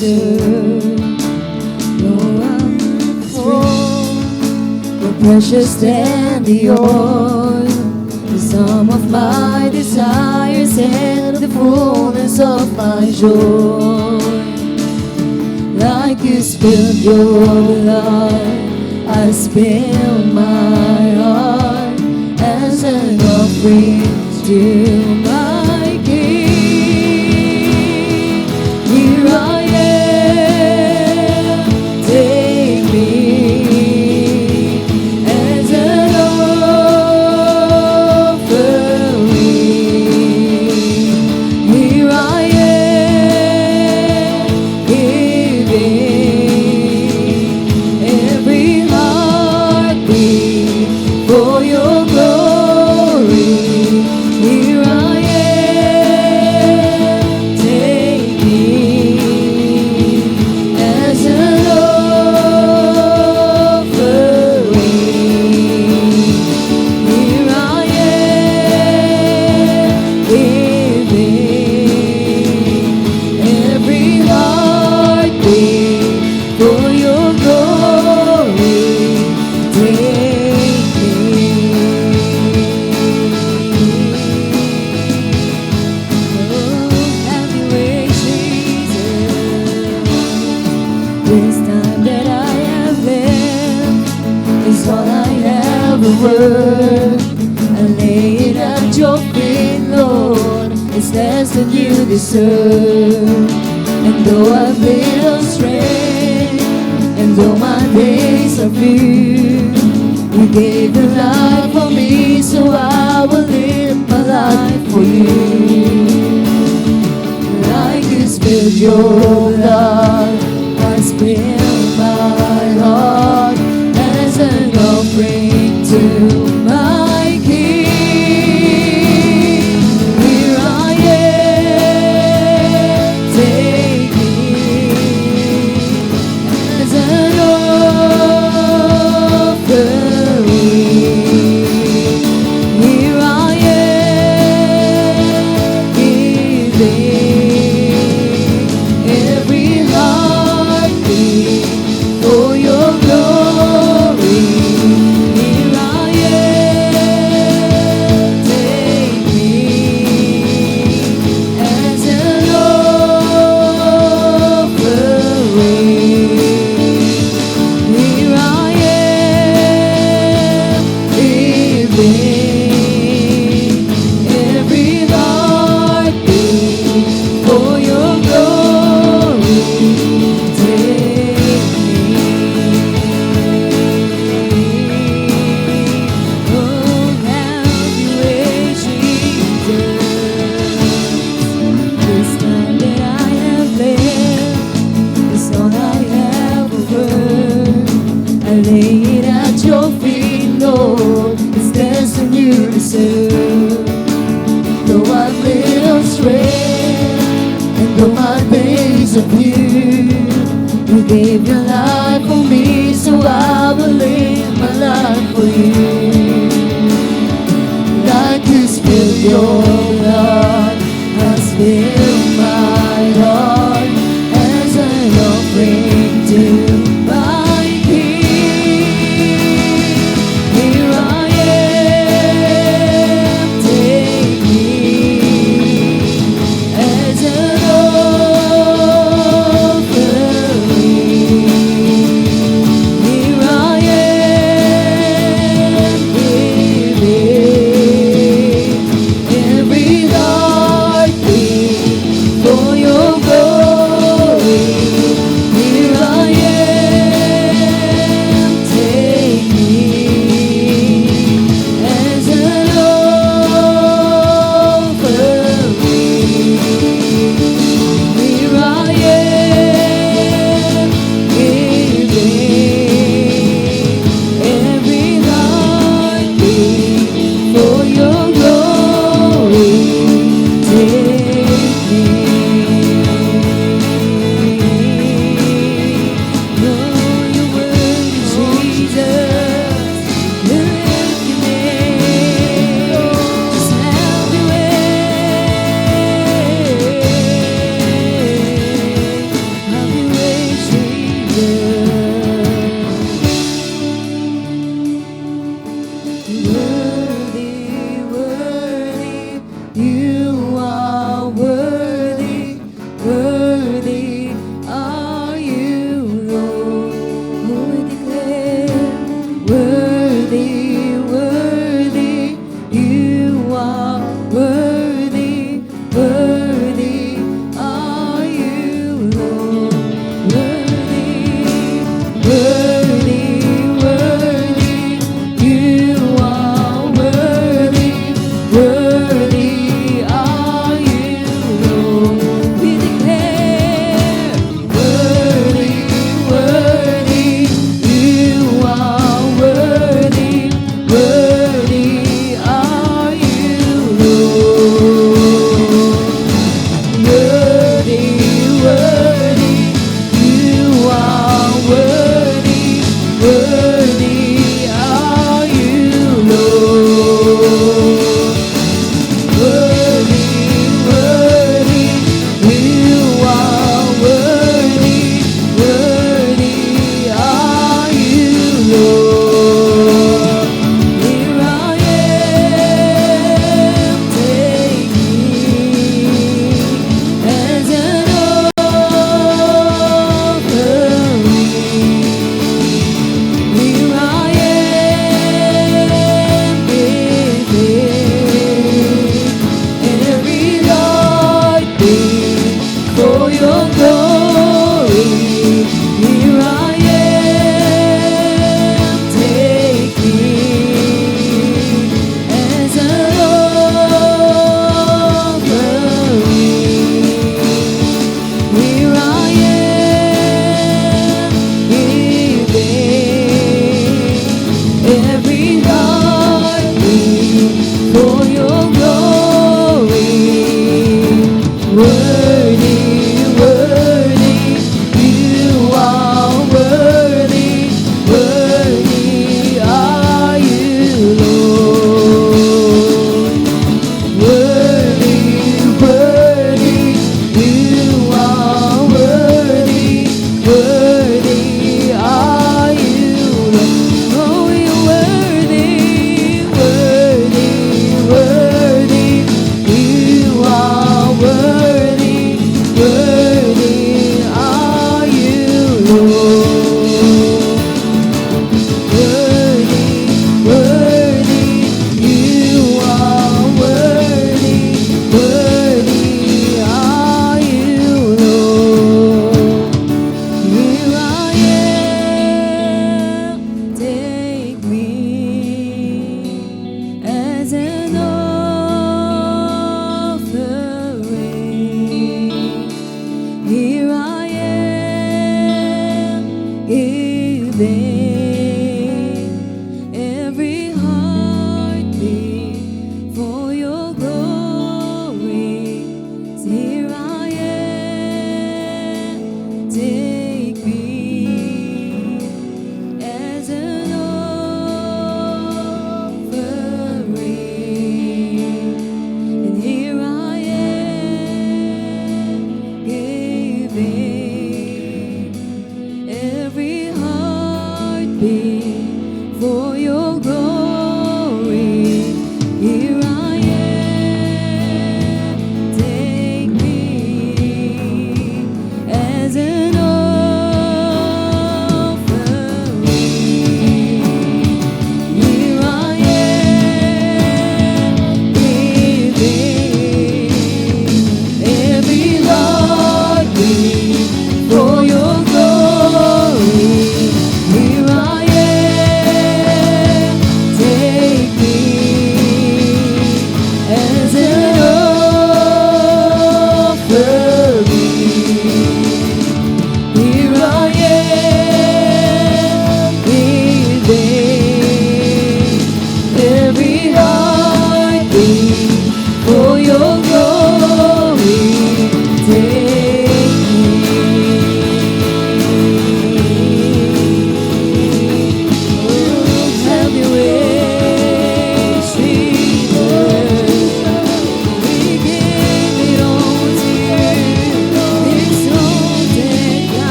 deserve. No, I'm more precious than the oil, the sum of my desires and the fullness of my joy. Like you spilled your blood, I spill my heart as an offering to my King. Here I am, take me as an offering. Here I am, giving every heartbeat for your glory. Here I am, take me as an offering. Here I am, giving every heartbeat for your glory. Take me. Oh, have your way, Jesus. This time that I have lived is all I have worth. I lay it at your feet, Lord. It's less than you deserve. And though I've been astray, and though my days are few, you gave your life for me, so I will live my life for you. Like you spilled your blood, I spill my heart as an offering to my King. Here I am, take me as an offering. Here I am, giving every heartbeat for your glory. Here I am, take me as an offering. Here I am, giving every heartbeat for your glory. Take me. Oh, have your way, Jesus. This time that I have lived is all I have heard. I lay it at your feet, Lord. It's less than you deserve. Though I've been astray, and though my days are few, you gave your life for me, so I will live my life for you. Like you spilled your blood, I spill my heart as an offering to my King. Here I am, take me as an offering.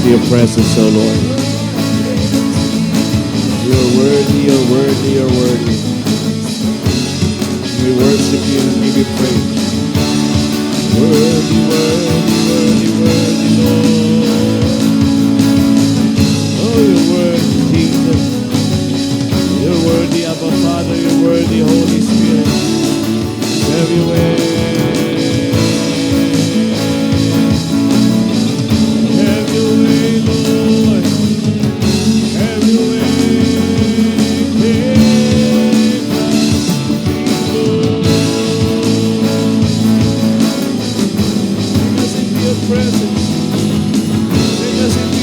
Your presence, oh Lord. You're worthy, you're worthy, you're worthy. We worship you and give you praise. Worthy, worthy, worthy, worthy, Lord. Oh, you're worthy, Jesus. You're worthy, Abba Father. You're worthy, Holy Spirit. Have your way.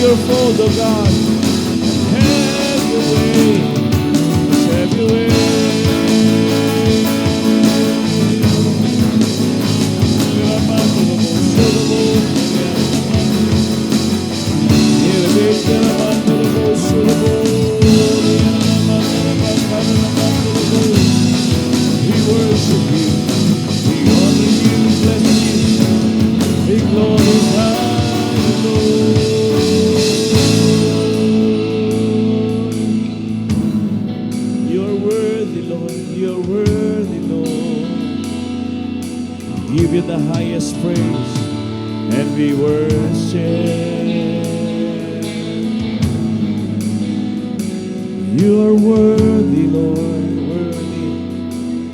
Your fold, oh God, have your way, have your way. We worship you, we honor you, bless you, we glorify you, Lord. You are worthy, Lord, worthy,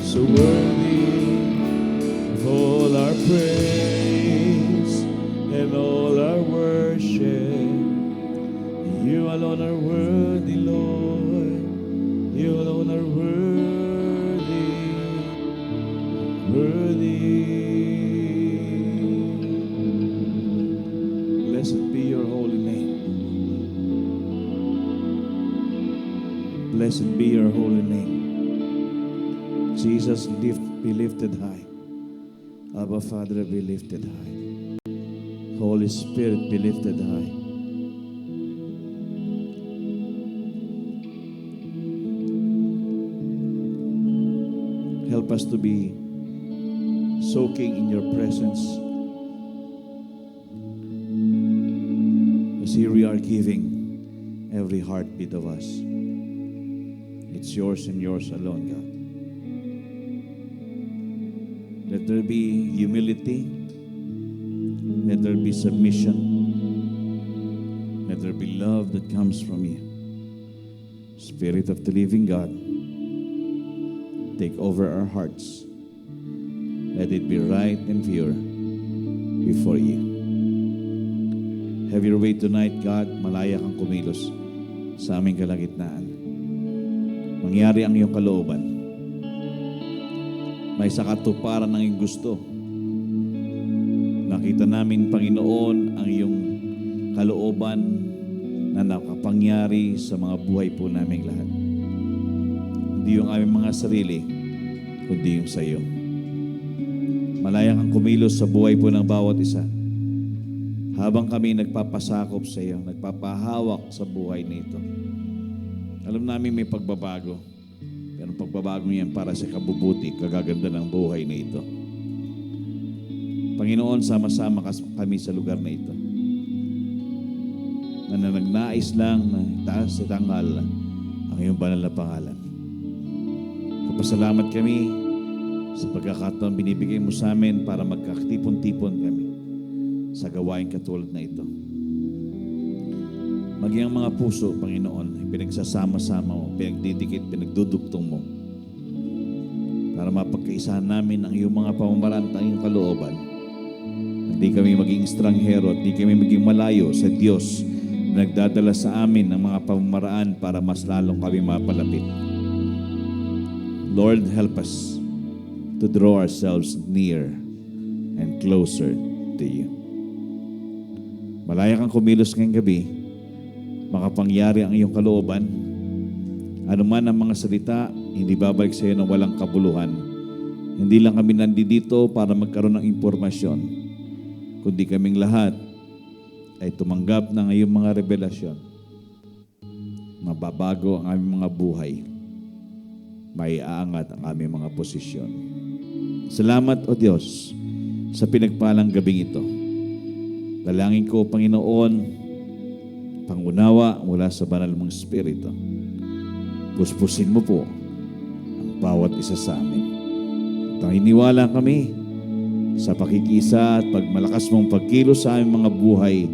so worthy of all our praise and all our worship. You alone are worthy, Lord. You alone are worthy, worthy. Blessed be your holy name. Blessed be your holy name. Jesus, be lifted high. Abba, Father, be lifted high. Holy Spirit, be lifted high. Help us to be soaking in your presence. As here we are giving every heartbeat of us. It's yours and yours alone, God. Let there be humility. Let there be submission. Let there be love that comes from you. Spirit of the living God, take over our hearts. Let it be right and pure before you. Have your way tonight, God. Malaya kang kumilos sa aming kalagitnaan. Mangyari ang iyong kalooban. May sakatuparan ng iyong gusto. Nakita namin, Panginoon, ang iyong kalooban na nakapangyari sa mga buhay po naming lahat. Hindi yung aming mga sarili, kundi yung sa iyo. Malaya kang kumilos sa buhay po ng bawat isa. Habang kami nagpapasakop sa iyo, nagpapahawak sa buhay nito. Alam namin may pagbabago. Pero pagbabago niyan para sa kabubuti, kagaganda ng buhay na ito. Panginoon, sama-sama kami sa lugar na ito. Na nagnais lang na itaas at tangal ang iyong banal na pangalan. Kapasalamat kami sa pagkakataon binibigay mo sa amin para magkatipon-tipon kami sa gawain katulad na ito. Maging ang mga puso, Panginoon, pinagsasama-sama mo, pinagdidikit, pinagdudugtong mo para mapagkaisahan namin ang iyong mga pamamaraan at ang iyong kalooban. Hindi kami maging estranghero at hindi kami maging malayo sa Diyos na nagdadala sa amin ng mga pamamaraan para mas lalong kami mapalapit. Lord, help us to draw ourselves near and closer to you. Malaya kang kumilos ngayong gabi, makapangyari ang iyong kalooban. Ano man ang mga salita, hindi babalik sa iyo ng walang kabuluhan. Hindi lang kami nandito para magkaroon ng impormasyon, kundi kaming lahat ay tumanggap ng iyong mga revelasyon. Mababago ang aming mga buhay. May aangat ang aming mga posisyon. Salamat, O Diyos, sa pinagpalang gabing ito. Dalangin ko, Panginoon, pangunawa mula sa banal mong Espiritu. Puspusin mo po ang bawat isa sa amin. Tahiniwala kami sa pakikisa at pagmalakas mong pagkilos sa aming mga buhay,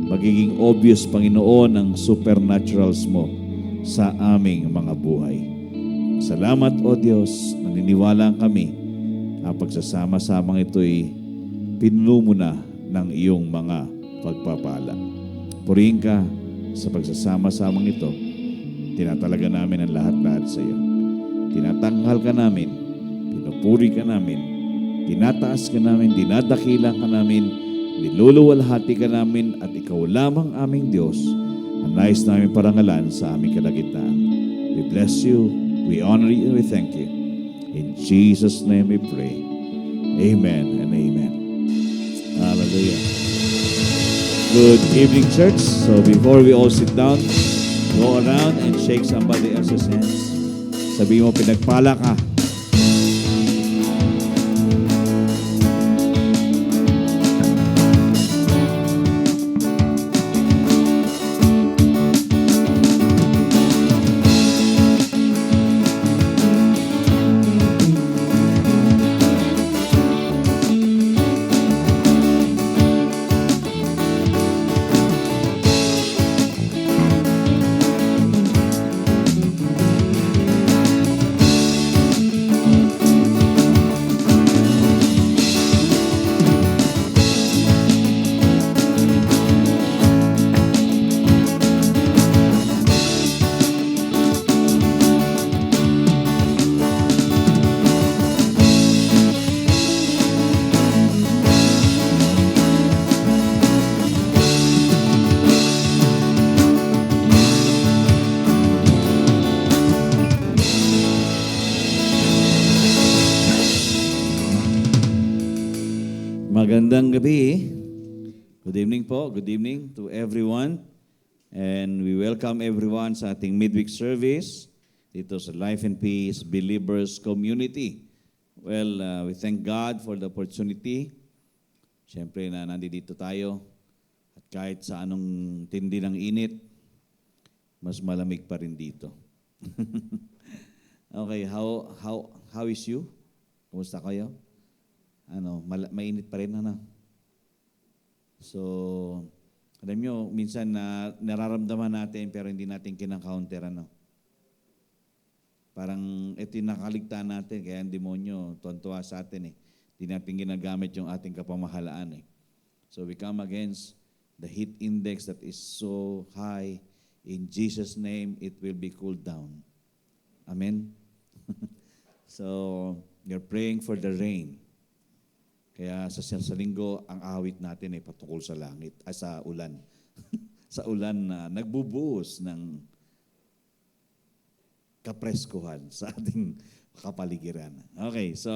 magiging obvious, Panginoon, ang supernaturals mo sa aming mga buhay. Salamat, O Diyos, naniniwala kami ang pagsasama-samang ito'y pinuno mo na ng iyong mga pagpapala. Purihin ka sa pagsasama-samang ito. Tinatalaga namin ang lahat-lahat sa iyo. Tinatanghal ka namin, pinupuri ka namin, tinataas ka namin, dinadakila ka namin, niluluwalhati ka namin, at ikaw lamang aming Diyos ang nais namin parangalan sa aming kalagitnaan. We bless you, we honor you, and we thank you. In Jesus' name we pray. Amen and amen. Hallelujah. Good evening, church. So before we all sit down, go around and shake somebody else's hands. Sabi mo, pinagpala ka. gabi. Good evening po. Good evening to everyone. And we welcome everyone sa ating midweek service dito sa Life and Peace Believers Community. Well, we thank God for the opportunity. Siyempre na nandito tayo. At kahit sa anong tindi ng init, mas malamig pa rin dito. Okay, how is you? Kumusta kayo? Mainit pa rin, ano? So, alam nyo, minsan nararamdaman natin pero hindi natin kinakaunter, ano? Parang ito yung nakaligtaan natin, kaya ang demonyo, tuwan-tuwa sa atin, eh. Hindi natin ginagamit yung ating kapamahalaan, eh. So, we come against the heat index that is so high. In Jesus' name, it will be cooled down. Amen? So, you're praying for the rain. Kaya sa linggo, ang awit natin ay patungkol sa langit, sa ulan. Sa ulan na nagbubuhos ng kapreskuhan sa ating kapaligiran. Okay, so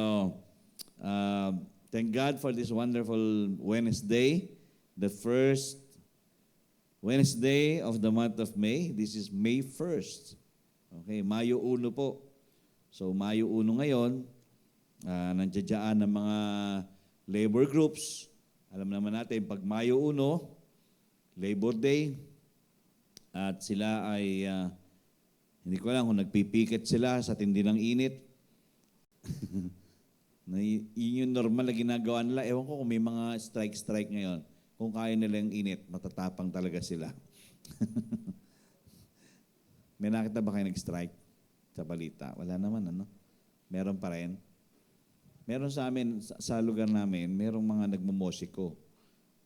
thank God for this wonderful Wednesday, the first Wednesday of the month of May. This is May 1st. Okay, Mayo 1 po. So Mayo 1 ngayon, nandiyan ng mga labor groups. Alam naman natin, pag Mayo 1, Labor Day, at sila ay, hindi ko alam kung nagpipikit sila sa tindi ng init. Yun yung normal na ginagawa nila. Ewan ko kung may mga strike ngayon. Kung kaya nila yung init, matatapang talaga sila. May nakita ba kayo nag-strike sa balita? Wala naman, ano? Meron pa rin. Meron sa amin, sa lugar namin, merong mga nagmumosiko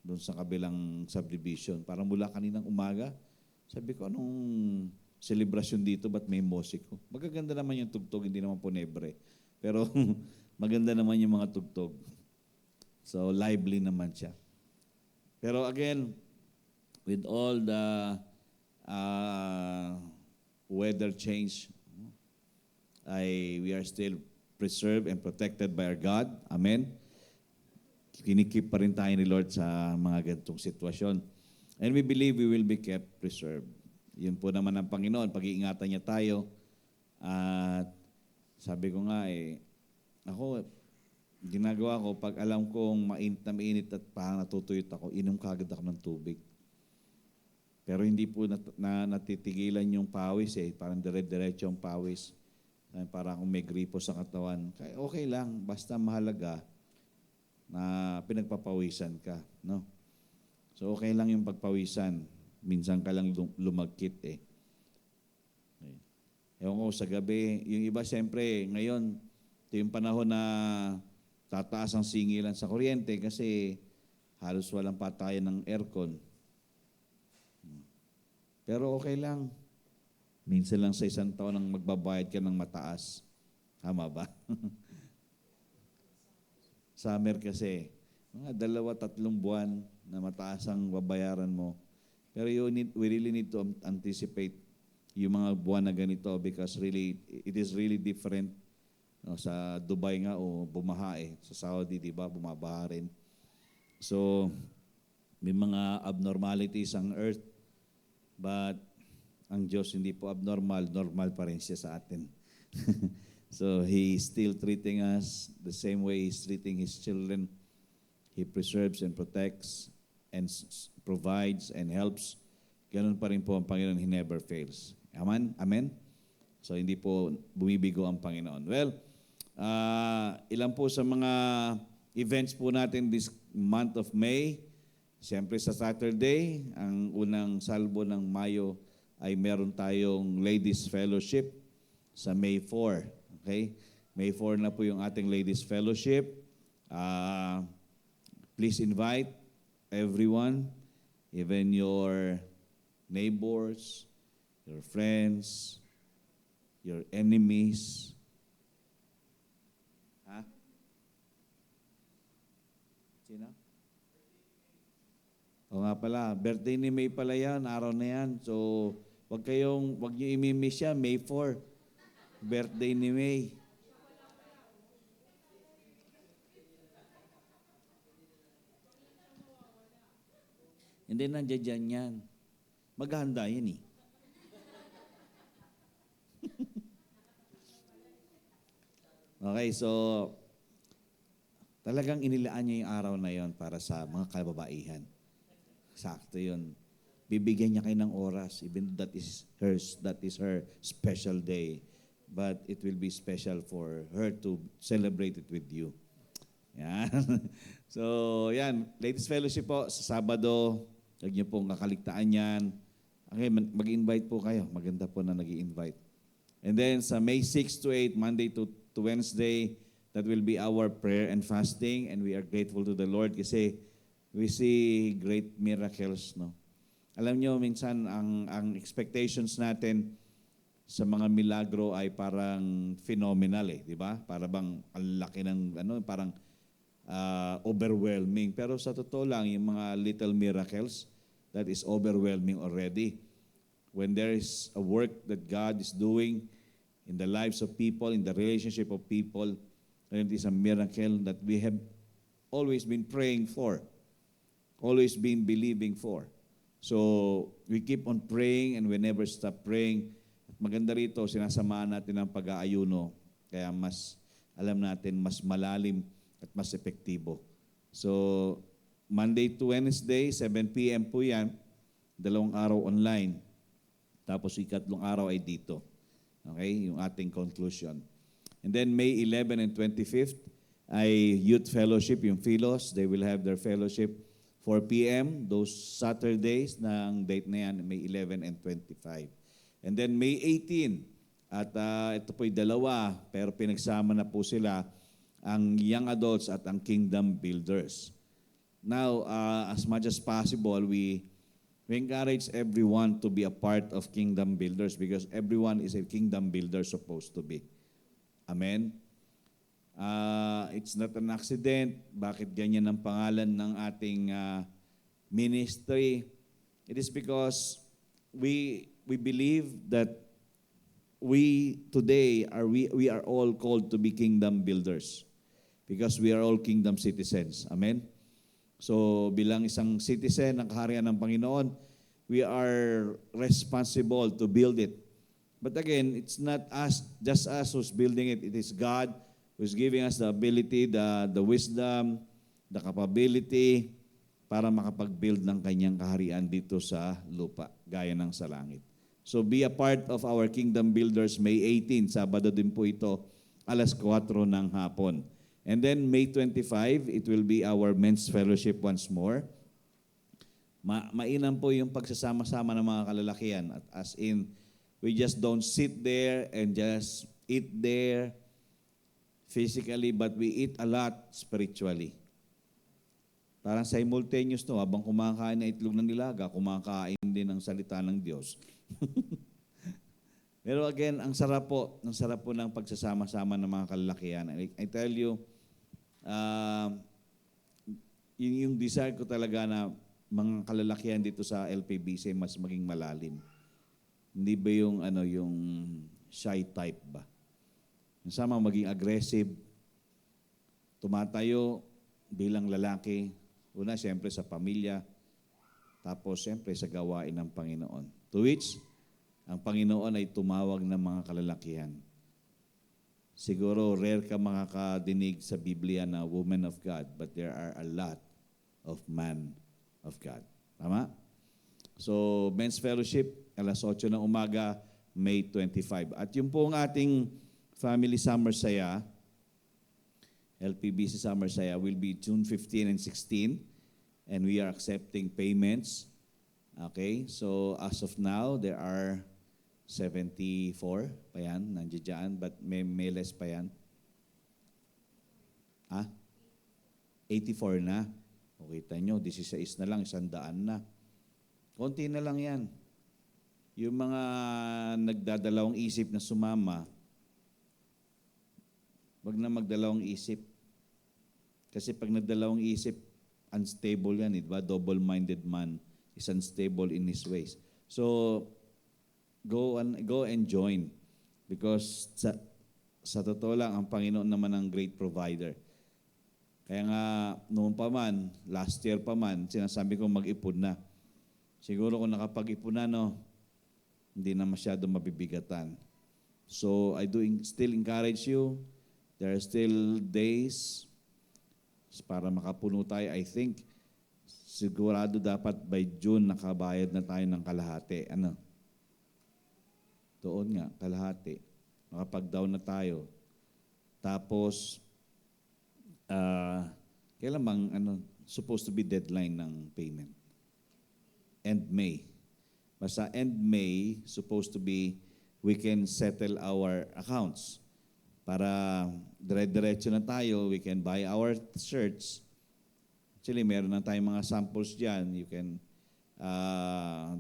doon sa kabilang subdivision. Parang mula kaninang umaga, sabi ko, anong selebrasyon dito, ba't may musiko? Magaganda naman yung tugtog, hindi naman punebre. Pero maganda naman yung mga tugtog. So, lively naman siya. Pero again, with all the weather change, we are still preserved and protected by our God. Amen. Kinikip pa rin tayo ni Lord sa mga ganitong sitwasyon. And we believe we will be kept preserved. Yun po naman ang Panginoon. Pag-iingatan niya tayo. At sabi ko nga ako, ginagawa ko, pag alam kong mainit at parang natutuyot ako, inom kagad ako ng tubig. Pero hindi po natitigilan yung pawis Parang dire-diretso yung pawis. Para kung may gripo sa katawan, okay lang, basta mahalaga na pinagpapawisan ka, no? So okay lang yung pagpawisan, minsan ka lang lumagkit Okay. Ewan ko, sa gabi, yung iba siyempre, ngayon, ito yung panahon na tataas ang singilan sa kuryente kasi halos walang patayan ng aircon. Pero okay lang. Minsan lang sa isang taon nang magbabayad ka ng mataas. Tama ba? Summer kasi, mga 2-3 buwan na mataas ang babayaran mo. Pero we really need to anticipate yung mga buwan na ganito because really, it is really different. No, sa Dubai nga, bumaha Sa Saudi, di ba, bumabaha rin. So, may mga abnormalities ang earth. But, ang Diyos hindi po abnormal, normal pa rin siya sa atin. So, He is still treating us the same way He's treating His children. He preserves and protects and provides and helps. Ganun pa rin po ang Panginoon, He never fails. Amen? Amen? So, hindi po bumibigo ang Panginoon. Well, ilan po sa mga events po natin this month of May. Siyempre sa Saturday, ang unang salbo ng Mayo ay meron tayong Ladies Fellowship sa May 4. Okay? May 4 na po yung ating Ladies Fellowship. Please invite everyone, even your neighbors, your friends, your enemies. Sino? O nga pala, birthday ni May pala yan, araw na yan. So, wag niyo imimiss siya, May 4. Birthday ni May. And then nandiyan dyan yan. Maghahanda yan eh. Okay, so talagang inilaan niya yung araw na yon para sa mga kababaihan. Sakto yun. Bibigyan niya kayo ng oras, even though that is her special day. But it will be special for her to celebrate it with you. Yan. So, yan. Ladies Fellowship po, sa Sabado, huwag niyo pong kakaligtaan yan. Okay, mag-invite po kayo. Maganda po na nag-i-invite. And then sa May 6 to 8, Monday to Wednesday, that will be our prayer and fasting. And we are grateful to the Lord kasi we see great miracles, no? Alam nyo, minsan ang expectations natin sa mga milagro ay parang phenomenal eh, di ba? Para bang ang laki ng parang overwhelming. Pero sa totoo lang, yung mga little miracles, that is overwhelming already. When there is a work that God is doing in the lives of people, in the relationship of people, and it is a miracle that we have always been praying for, always been believing for. So, we keep on praying and we never stop praying. At maganda rito, sinasamahan natin ang pag-aayuno. Kaya mas, alam natin, mas malalim at mas epektibo. So, Monday to Wednesday, 7 p.m. po yan. 2 araw online. Tapos 3 araw ay dito. Okay? Yung ating conclusion. And then May 11 and 25th ay Youth Fellowship, yung Philos. They will have their fellowship 4 p.m. Those Saturdays ng date na yan, May 11 and 25. And then May 18, at ito po'y dalawa, pero pinagsama na po sila, ang Young Adults at ang Kingdom Builders. Now, as much as possible, we encourage everyone to be a part of Kingdom Builders because everyone is a Kingdom Builder supposed to be. Amen? It's not an accident. Bakit ganyan ang pangalan ng ating ministry? It is because we believe that we today we are all called to be kingdom builders because we are all kingdom citizens. Amen? So bilang isang citizen ng kaharian ng Panginoon, we are responsible to build it. But again, it's not just us who's building it. It is God who's giving us the ability, the wisdom, the capability para makapag-build ng kanyang kaharian dito sa lupa, gaya ng sa langit. So be a part of our Kingdom Builders May 18, Sabado din po ito, 4:00 ng hapon. And then May 25, it will be our Men's Fellowship once more. Mainam po yung pagsasama-sama ng mga kalalakihan. At as in, we just don't sit there and just eat there physically, but we eat a lot spiritually. Parang simultaneous to, habang kumakain na itlog ng nilaga, kumakain din ng salita ng Diyos. Pero again, ang sarap po ng pagsasama-sama ng mga kalalakihan. I tell you, yung desire ko talaga na mga kalalakihan dito sa LPBC mas maging malalim. Hindi ba yung shy type ba? Sama maging aggressive, tumatayo bilang lalaki, una siyempre sa pamilya, tapos siyempre sa gawain ng Panginoon. To which, ang Panginoon ay tumawag ng mga kalalakihan. Siguro rare ka makakadinig sa Biblia na woman of God, but there are a lot of man of God. Tama? So, Men's Fellowship, 8:00 ng umaga, May 25. At yung pong ating Family Summer Saya, LPBC Summer Saya, will be June 15 and 16, and we are accepting payments. Okay, so as of now, there are 74 pa yan, nandiyan dyan, but may less pa yan. 84 na. O kita nyo, 16 na lang, 100 na. Konti na lang yan. Yung mga nagdadalawang isip na sumama, wag na magdalawang isip. Kasi pag nagdalawang isip, unstable yan, diba? Double-minded man is unstable in his ways. So, go and join. Because sa totoo lang, ang Panginoon naman ang great provider. Kaya nga, noon pa man, last year pa man, sinasabi ko mag-ipon na. siguro kung nakapag-ipunan, no, hindi na masyado mabibigatan. So I do still encourage you. There are still days para makapuno tayo. I think sigurado dapat by June nakabayad na tayo ng kalahati. Ano? Doon nga, kalahati. Makapag-down na tayo. Tapos, kailan bang supposed to be deadline ng payment? End May. Basta end May, supposed to be, we can settle our accounts. Para dire-diretso na tayo, we can buy our shirts. Actually, meron na tayong mga samples dyan. You can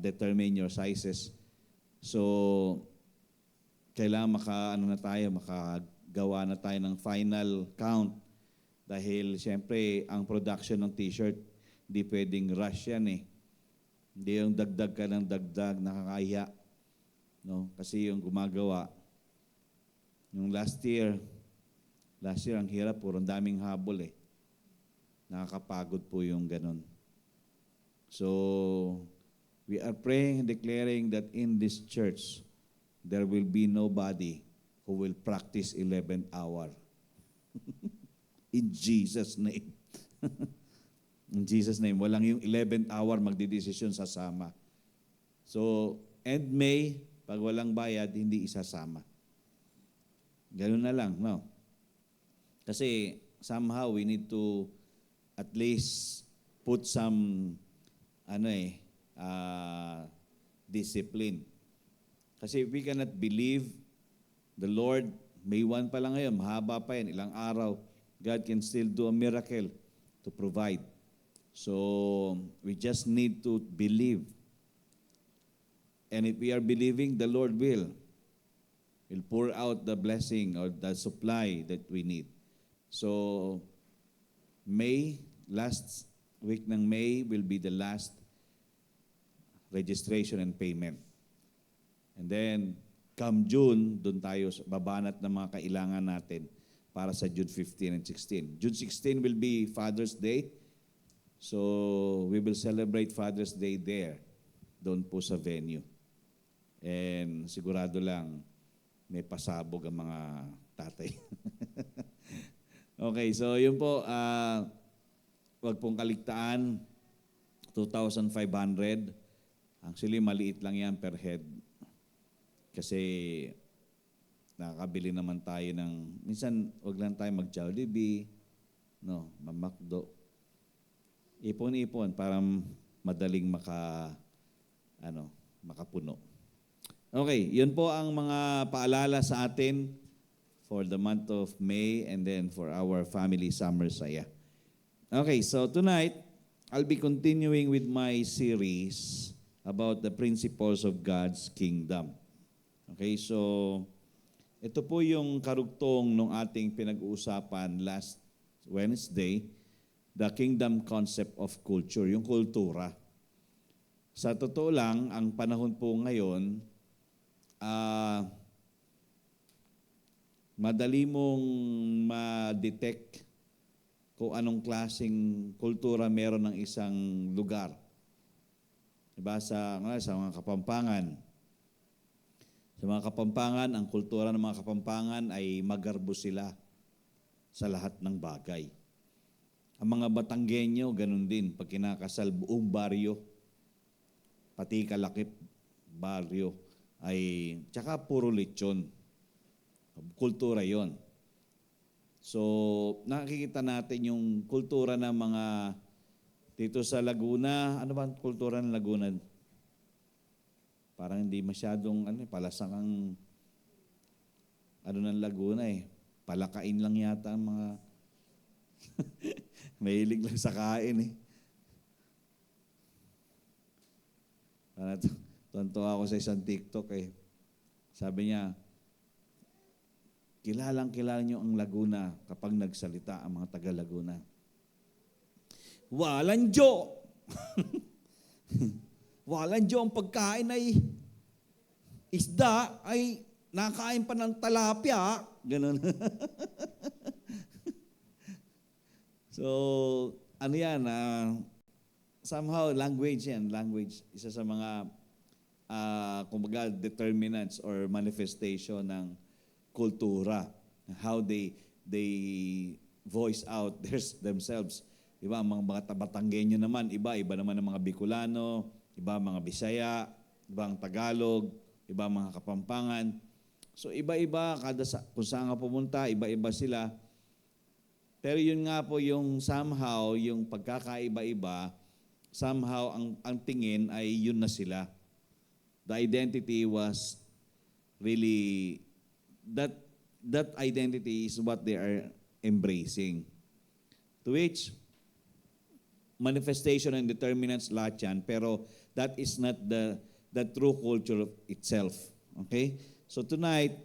determine your sizes. So, kailangan makagawa na tayo ng final count. Dahil, siyempre, ang production ng t-shirt, hindi pwedeng rush yan eh. Hindi yung dagdag ka ng dagdag, nakakahiya. No? Kasi yung gumagawa, yung last year ang hirap, puro daming habol eh. Nakakapagod po yung ganun. So, we are praying and declaring that in this church, there will be nobody who will practice 11th hour. In Jesus' name. In Jesus' name. Walang yung 11th hour magdidesisyon sasama. So, end May, pag walang bayad, hindi isasama. Ganun na lang, no? Kasi somehow we need to at least put some discipline. Kasi if we cannot believe the Lord, May 1 pa lang ngayon, mahaba pa yan, ilang araw, God can still do a miracle to provide. So, we just need to believe. And if we are believing, the Lord will pour out the blessing or the supply that we need. So, May, last week ng May will be the last registration and payment. And then, come June, doon tayo babanat ng mga kailangan natin para sa June 15 and 16. June 16 will be Father's Day. So, we will celebrate Father's Day there, doon po sa venue. And sigurado lang, may pasabog ang mga tatay. Okay, so yun po, wag pong kaligtaan, 2,500. Actually, maliit lang yan per head. Kasi nakakabili naman tayo ng, minsan wag lang tayo mag-Jollibee, no, mamakdo. Ipon-ipon para madaling makapuno. Okay, yun po ang mga paalala sa atin for the month of May and then for our family summer saya. Okay, so tonight, I'll be continuing with my series about the principles of God's kingdom. Okay, so ito po yung karugtong ng ating pinag-uusapan last Wednesday, the kingdom concept of culture, yung kultura. Sa totoo lang, ang panahon po ngayon, madali mong ma-detect kung anong klaseng kultura meron ng isang lugar. Diba? Sa mga Kapampangan. Sa mga Kapampangan, ang kultura ng mga Kapampangan ay magarbo sila sa lahat ng bagay. Ang mga Batanggenyo, ganun din. Pag kinakasal, buong baryo, pati kalakip baryo, ay, tsaka puro lechon. Kultura yon. So, nakikita natin yung kultura ng mga dito sa Laguna. Ano ba ang kultura ng Laguna? Parang hindi masyadong palasang ang ng Laguna eh. Palakain lang yata ang mga mahilig lang sa kain eh. Tuntua ako sa isang TikTok eh. Sabi niya, kilala niyo ang Laguna kapag nagsalita ang mga taga-Laguna. Walang Diyo! Walang Diyo ang pagkain ay isda ay nakain pa ng talapia. Ganun. So, ano yan, somehow language yan, language. Isa sa mga, kumbaga, determinants or manifestation ng kultura. How they voice out themselves. Diba, ang mga Batanggenyo naman, iba naman ang mga Bicolano, iba ang mga Bisaya, iba ang Tagalog, iba ang mga Kapampangan. So iba-iba, kung saan ka pumunta, iba-iba sila. Pero yun nga po yung somehow, yung pagkakaiba-iba, somehow ang tingin ay yun na sila. The identity was really, that identity is what they are embracing. To which, manifestation and determinants lahat yan, pero that is not the true culture itself. Okay? So tonight,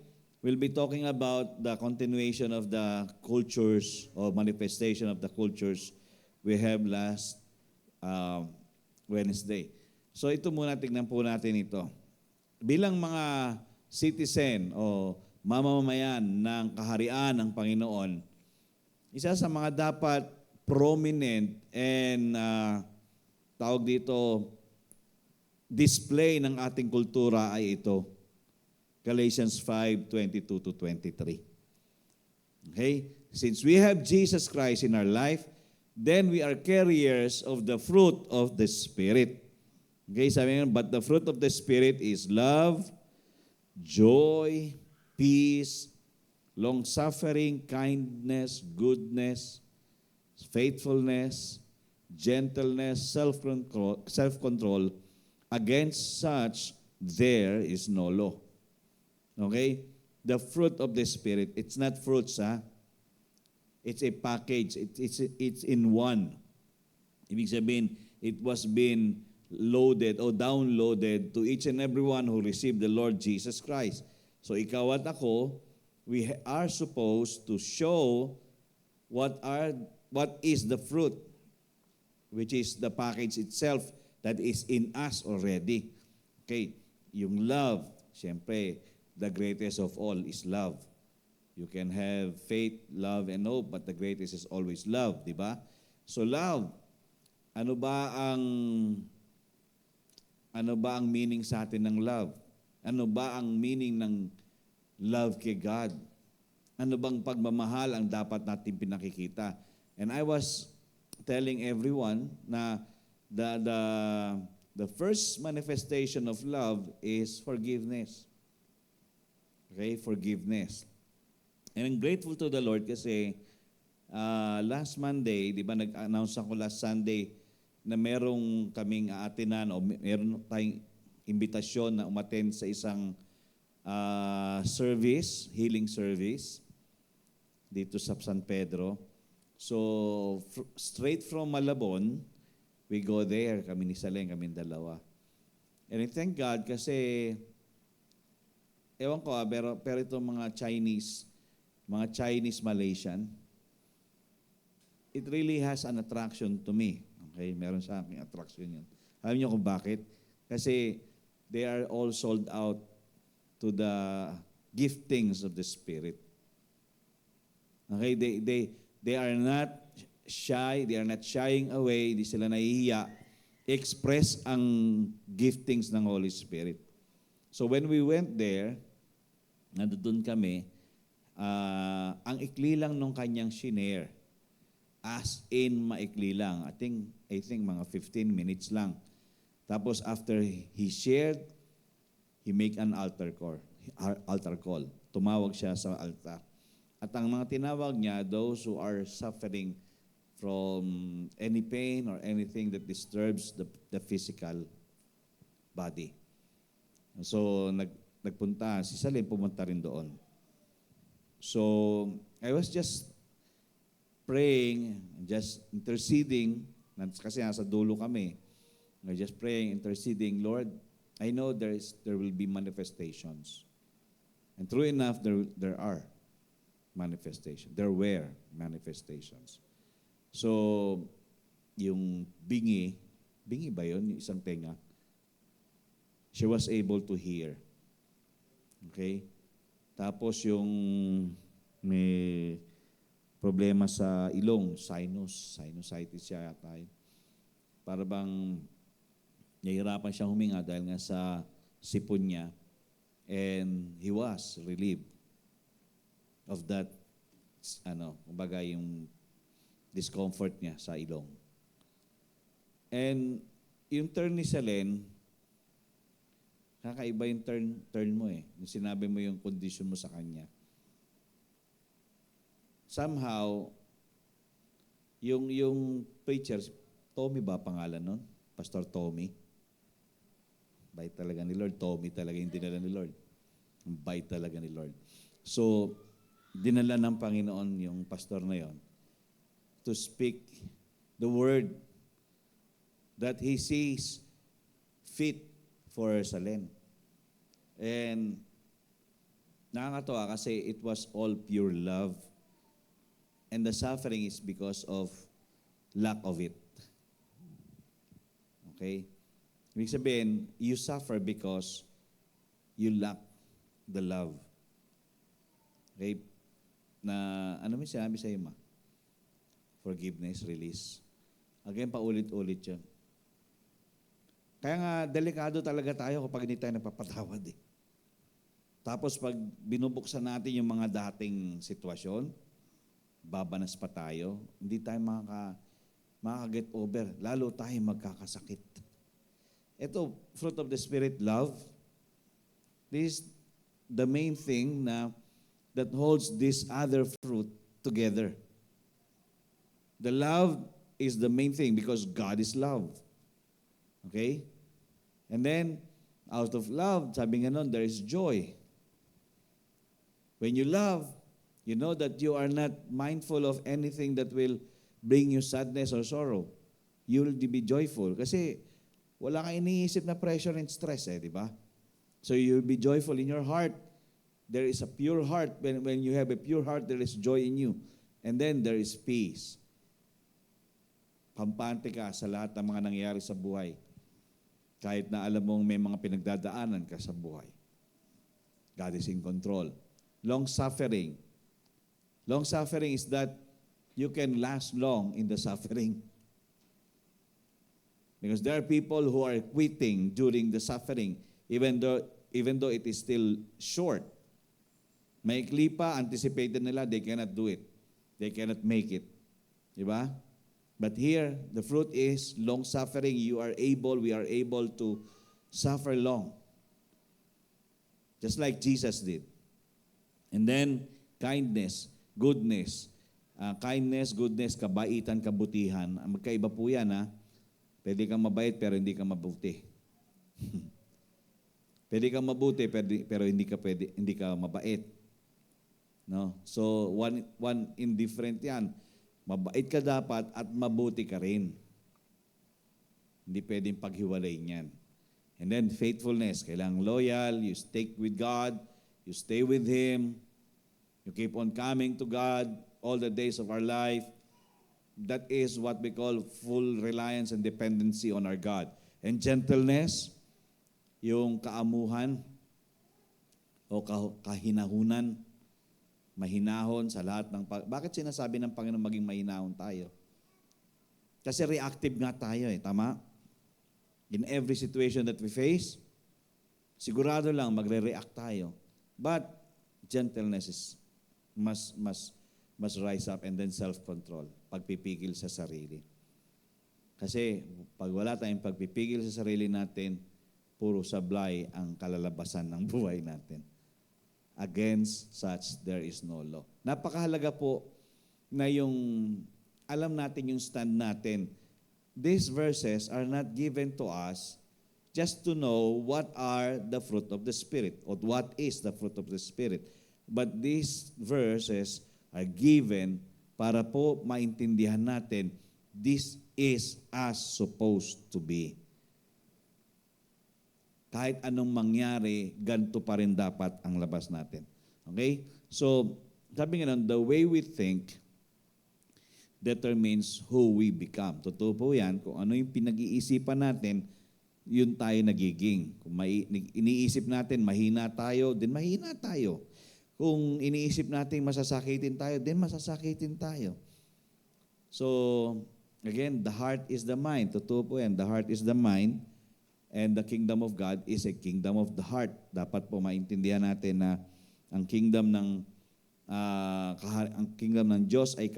we'll be talking about the continuation of the cultures or manifestation of the cultures we have last Wednesday. So ito muna, tignan po natin ito. Bilang mga citizen o mamamayan ng kaharian ng Panginoon, isa sa mga dapat prominent and tawag dito, display ng ating kultura ay ito. Galatians 5:22-23. Okay? Since we have Jesus Christ in our life, then we are carriers of the fruit of the Spirit. Okay, sabi nga, but the fruit of the Spirit is love, joy, peace, long-suffering, kindness, goodness, faithfulness, gentleness, self-control. Against such, there is no law. Okay? The fruit of the Spirit, it's not fruits, ha? It's a package. It's in one. Ibig sabihin, it was been loaded or downloaded to each and everyone who received the Lord Jesus Christ. So ikaw at ako, we are supposed to show what is the fruit, which is the package itself that is in us already. Okay, yung love, siyempre, the greatest of all is love. You can have faith, love, and hope, but the greatest is always love, di ba? So love, ano ba ang meaning sa atin ng love? Ano ba ang meaning ng love kay God? Ano bang pagmamahal ang dapat natin pinakikita? And I was telling everyone na the first manifestation of love is forgiveness. Okay, forgiveness. And I'm grateful to the Lord kasi last Monday, di ba nag-announce ako last Sunday na merong kaming aatinan o meron tayong imbitasyon na umattend sa isang service, healing service dito sa San Pedro. So, straight from Malabon, we go there, kami ni Saleng, kami dalawa. And I thank God kasi, ewan ko pero itong mga Chinese Malaysian, it really has an attraction to me. Okay, meron sa aking attraction yun. Alam niyo kung bakit? Kasi they are all sold out to the giftings of the Spirit. Okay, they are not shy, they are not shying away, hindi sila nahihiya, express ang giftings ng Holy Spirit. So when we went there, nandoon kami, ang ikli lang nung kanyang shinare, as in maikli lang. I think mga 15 minutes lang. Tapos after he shared, he make an altar call. Tumawag siya sa altar. At ang mga tinawag niya, those who are suffering from any pain or anything that disturbs the physical body. So, nagpunta, si Salim pumunta rin doon. So, I was just praying, just interceding, kasi nasa dulo kami. I was just praying, interceding, Lord, I know there will be manifestations. And true enough, there are manifestations. There were manifestations. So, yung bingi ba yun? Yung isang tenga? She was able to hear. Okay? Tapos yung may problema sa ilong, sinusitis siya yata. para bang nahihirapan siyang huminga dahil nga sa sipon niya, and he was relieved of that, kumbaga yung discomfort niya sa ilong. And yung turn ni Selen, kakaiba yung turn mo eh. Yung sinabi mo yung condition mo sa kanya. Somehow, yung preacher, Tommy ba pangalan nun? Pastor Tommy? Bait talaga ni Lord. Tommy talaga yung dinala ni Lord. Bait talaga ni Lord. So, dinala ng Panginoon yung pastor na yon to speak the word that he sees fit for Salen. And nakakatawa kasi it was all pure love. And the suffering is because of lack of it. Okay? Ibig sabihin, you suffer because you lack the love. Okay? Na, ano may sinabi sa'yo, ma? Forgiveness, release. Again, paulit-ulit yun. Kaya nga, delikado talaga tayo kapag hindi tayo nagpapatawad eh. Tapos pag binubuksan natin yung mga dating sitwasyon, babanas pa tayo, hindi tayo makaka-get over. Lalo tayo magkakasakit. Ito, fruit of the Spirit, love. This is the main thing that holds this other fruit together. The love is the main thing because God is love. Okay? And then, out of love, sabi nga nun, there is joy. When you love, you know that you are not mindful of anything that will bring you sadness or sorrow. You will be joyful. Kasi wala kang iniisip na pressure and stress di ba? So you will be joyful in your heart. There is a pure heart. When you have a pure heart, there is joy in you. And then there is peace. Kampante ka sa lahat ng mga nangyayari sa buhay. Kahit na alam mong may mga pinagdadaanan ka sa buhay. God is in control. Long-suffering. Long-suffering is that you can last long in the suffering. Because there are people who are quitting during the suffering, even though it is still short. Maikli pa, anticipated nila, they cannot do it. They cannot make it. Diba? But here, the fruit is long-suffering. We are able to suffer long. Just like Jesus did. And then, kindness, goodness. Kindness, goodness, kabaitan, kabutihan. Magkaiba po yan, ha? Pwede kang mabait pero hindi ka mabuti. Pwede kang mabuti pero hindi ka mabait. No? So one indifferent 'yan. Mabait ka dapat at mabuti ka rin. Hindi pwedeng paghiwalay niyan. And then faithfulness, kailangang loyal, you stick with God, you stay with Him, you keep on coming to God all the days of our life. That is what we call full reliance and dependency on our God. And gentleness, yung kaamuhan o kahinahunan, mahinahon sa lahat ng... Bakit sinasabi ng Panginoon maging mahinahon tayo? Kasi reactive nga tayo tama? In every situation that we face, sigurado lang magre-react tayo. But gentleness is must rise up, and then self-control, pagpipigil sa sarili. Kasi pag wala tayong pagpipigil sa sarili natin, puro sablay ang kalalabasan ng buhay natin. Against such, there is no law. Napakahalaga po na yung alam natin yung stand natin. These verses are not given to us just to know what are the fruit of the Spirit or what is the fruit of the Spirit. But these verses are given para po maintindihan natin, this is as supposed to be. Kahit anong mangyari, ganito pa rin dapat ang labas natin. Okay? So, sabi nga nun, the way we think determines who we become. Totoo po yan, kung ano yung pinag-iisipan natin, yun tayo nagiging. Kung iniisip natin, mahina tayo, din mahina tayo. Kung iniisip natin masasakitin tayo, then masasakitin tayo. So, Again, the heart is the mind. Totoo po yan. The heart is the mind and the kingdom of God is a kingdom of the heart. Dapat po maintindihan natin na ang kingdom ng ang kingdom ng Diyos ay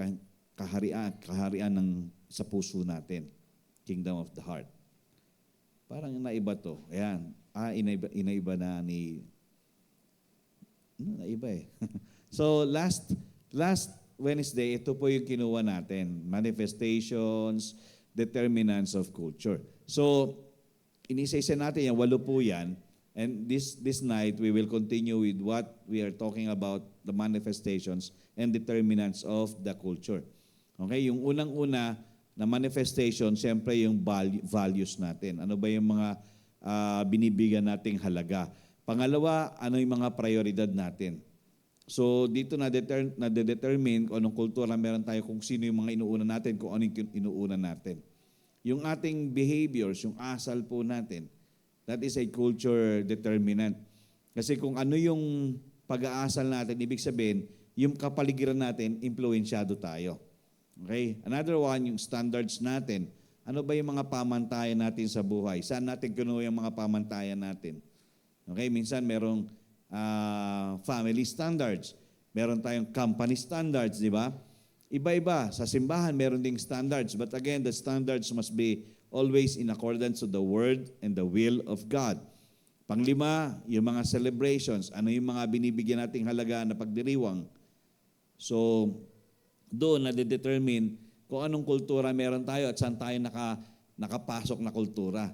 kaharian ng sa puso natin. Kingdom of the heart. Parang naiba to. Ayan. Inaiba na ni naiba eh. So last Wednesday, ito po yung kinuha natin. Manifestations, determinants of culture. So, inisisa natin yan, 8 po yan. And this night, we will continue with what we are talking about, the manifestations and determinants of the culture. Okay, yung unang-una na manifestation, siyempre yung values natin. Ano ba yung mga binibigyan nating halaga? Pangalawa, ano yung mga prioridad natin? So dito na-determine kung anong kultura meron tayo, kung sino yung mga inuuna natin, kung ano yung inuuna natin. Yung ating behaviors, yung asal po natin, that is a culture determinant. Kasi kung ano yung pag-aasal natin, ibig sabihin, yung kapaligiran natin, impluensyado tayo. Okay? Another one, yung standards natin. Ano ba yung mga pamantayan natin sa buhay? Saan natin kinuha yung mga pamantayan natin? Okay? Minsan merong family standards. Meron tayong company standards, di ba? Iba-iba. Sa simbahan, meron ding standards. But again, the standards must be always in accordance to the Word and the will of God. Panglima, yung mga celebrations. Ano yung mga binibigyan nating halaga na pagdiriwang? So, doon na-determine kung anong kultura meron tayo at saan tayo nakapasok na kultura.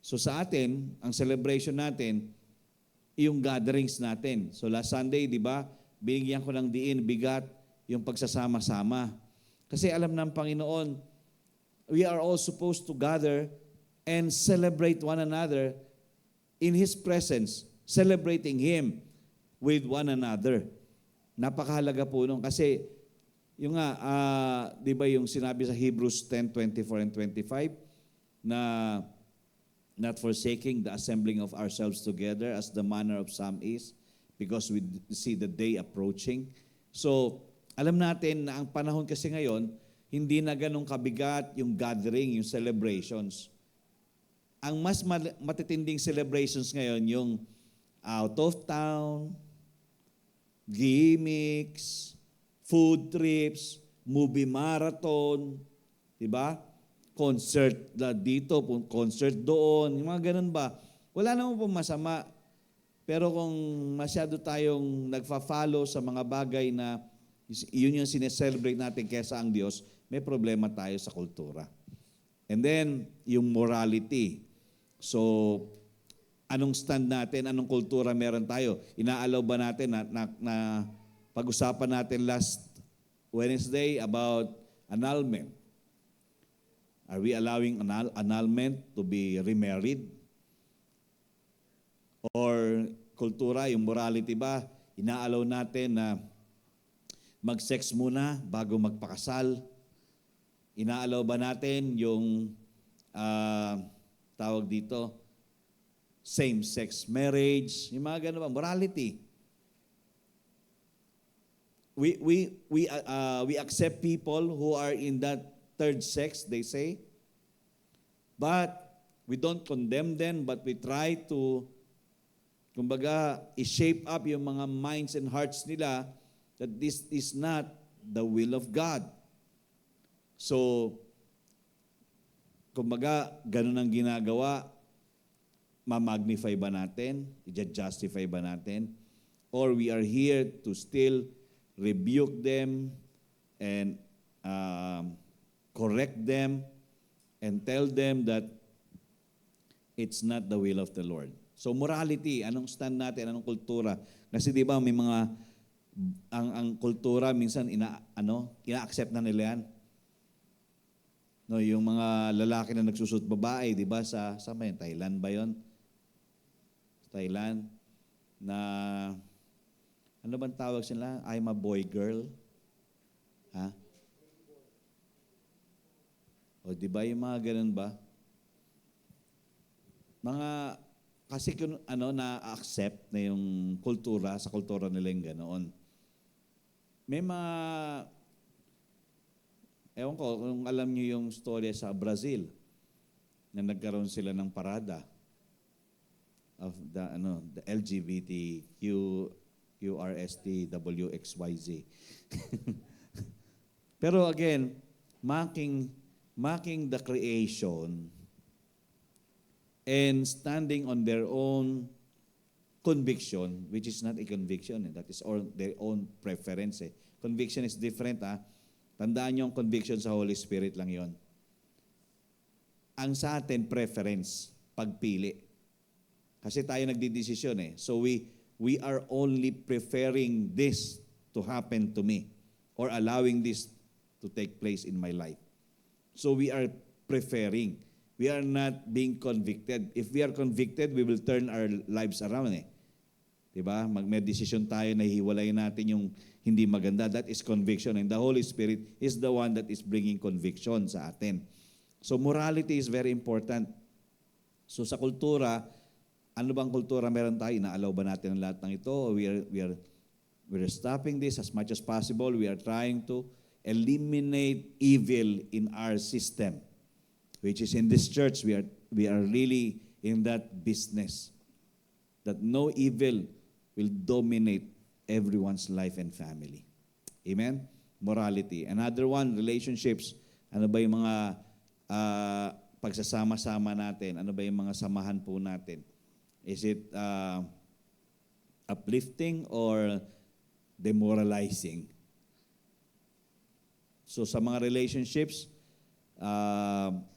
So sa atin, ang celebration natin, yung gatherings natin. So last Sunday, di ba, binigyan ko ng bigat yung pagsasama-sama. Kasi alam ng Panginoon, we are all supposed to gather and celebrate one another in His presence, celebrating Him with one another. Napakahalaga po nun. Kasi, yung nga, di ba yung sinabi sa Hebrews 10:24 and 25, na not forsaking the assembling of ourselves together as the manner of some is, because we see the day approaching. So, alam natin na ang panahon kasi ngayon, hindi na ganun kabigat yung gathering, yung celebrations. Ang mas matitinding celebrations ngayon, yung out of town, gimmicks, food trips, movie marathon, di ba? Concert dito, concert doon, yung mga ganun ba? Wala naman po masama. Pero kung masyado tayong nagfa-follow sa mga bagay na yun yung sineselebrate natin kesa ang Diyos, may problema tayo sa kultura. And then, yung morality. So, anong stand natin? Anong kultura meron tayo? Inaalaw ba natin na pag-usapan natin last Wednesday about annulment? Are we allowing annulment to be remarried? Or kultura, yung morality ba, inaalaw natin na mag-sex muna bago magpakasal? Inaalaw ba natin yung tawag dito, same-sex marriage? Yung mga ganun ba, morality. We accept people who are in that third sex, they say. But we don't condemn them, but we try to, kumbaga, i-shape up yung mga minds and hearts nila that this is not the will of God. So, kumbaga, ganun ang ginagawa, ma-magnify ba natin? I-justify ba natin? Or we are here to still rebuke them and correct them and tell them that it's not the will of the Lord. So morality, anong stand natin, anong kultura? Kasi di ba may mga ang kultura minsan ina-accept na nila yan. No, yung mga lalaki na nagsusut babae, di ba sa may Thailand ba 'yon? Thailand na ano bang tawag sila? I'm a boy girl. Ha? O di ba yung mga ganun ba? Mga kasi na-accept na yung kultura, sa kultura nila yung ganoon. May mga Ewan ko kung alam niyo yung storya sa Brazil na nagkaroon sila ng parada of the LGBTQ QRSTWXYZ. Pero again, mocking the creation and standing on their own conviction, which is not a conviction, that is their own preference. Conviction is different. Tandaan niyo ang conviction sa Holy Spirit lang yon. Ang sa atin, preference, pagpili. Kasi tayo nagdidesisyon. So we are only preferring this to happen to me or allowing this to take place in my life. So we are preferring. We are not being convicted. If we are convicted, we will turn our lives around. Diba? May decision tayo na hiwalayin natin yung hindi maganda. That is conviction. And the Holy Spirit is the one that is bringing conviction sa atin. So morality is very important. So sa kultura, ano bang kultura meron tayo? Inaalaw ba natin ang lahat ng ito? We're stopping this as much as possible. We are trying to eliminate evil in our system, which is in this church. We are really in that business, that no evil will dominate everyone's life and family. Amen? Morality. Another one, relationships. Ano ba yung mga pagsasama-sama natin? Ano ba yung mga samahan po natin? Is it uplifting or demoralizing? So sa mga relationships,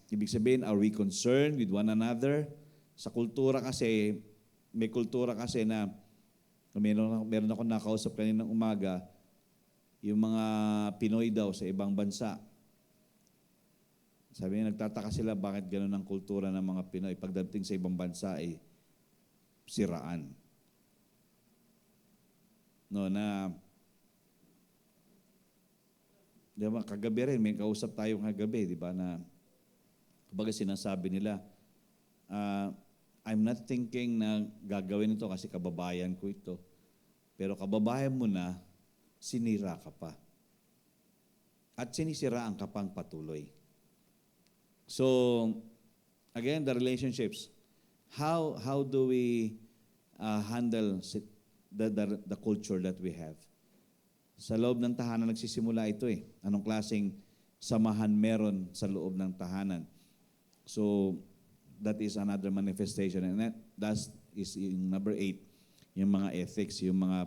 ibig sabihin, are we concerned with one another? Sa kultura kasi, may kultura kasi na meron ako nakausap kaninang umaga, yung mga Pinoy daw sa ibang bansa. Sabi niya, nagtataka sila bakit gano'n ang kultura ng mga Pinoy. Pagdating sa ibang bansa ay siraan. No, di ba, kagabi rin, may kausap tayo kagabi, di ba, na kumbaga sinasabi nila, I'm not thinking na gagawin ito kasi kababayan ko ito. Pero kababayan mo na, sinira ka pa. At sinisiraan ka pang patuloy. So, again, the relationships. How do we handle the culture that we have? Sa loob ng tahanan nagsisimula ito Anong klaseng samahan meron sa loob ng tahanan? So, that is another manifestation. And that is yung number 8, yung mga ethics, yung mga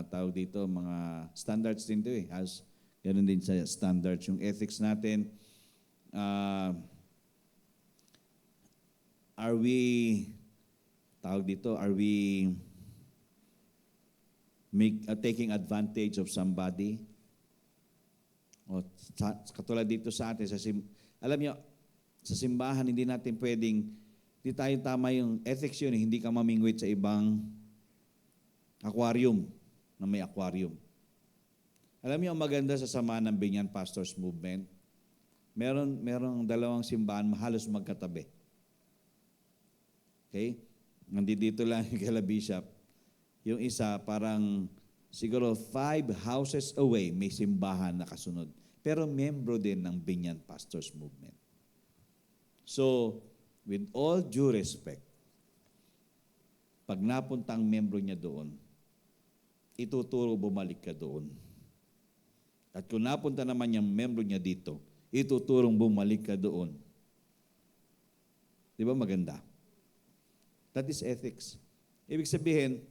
tawag dito, mga standards din ito As ganun din sa standards. Yung ethics natin, are we taking advantage of somebody? O katulad dito sa atin, alam niyo, sa simbahan, hindi tayo tama yung ethics yun. Hindi ka mamingwit sa ibang aquarium, na may aquarium. Alam niyo, ang maganda sa sama ng Binyan Pastors Movement, merong dalawang simbahan halos magkatabi. Okay? Nandito lang yung kala Bishop. Yung isa, parang siguro 5 houses away, may simbahan na kasunod. Pero membro din ng Binyan Pastors Movement. So, with all due respect, pag napunta ang membro niya doon, ituturo bumalik ka doon. At kung napunta naman yung membro niya dito, ituturong bumalik ka doon. Di ba maganda? That is ethics. Ibig sabihin,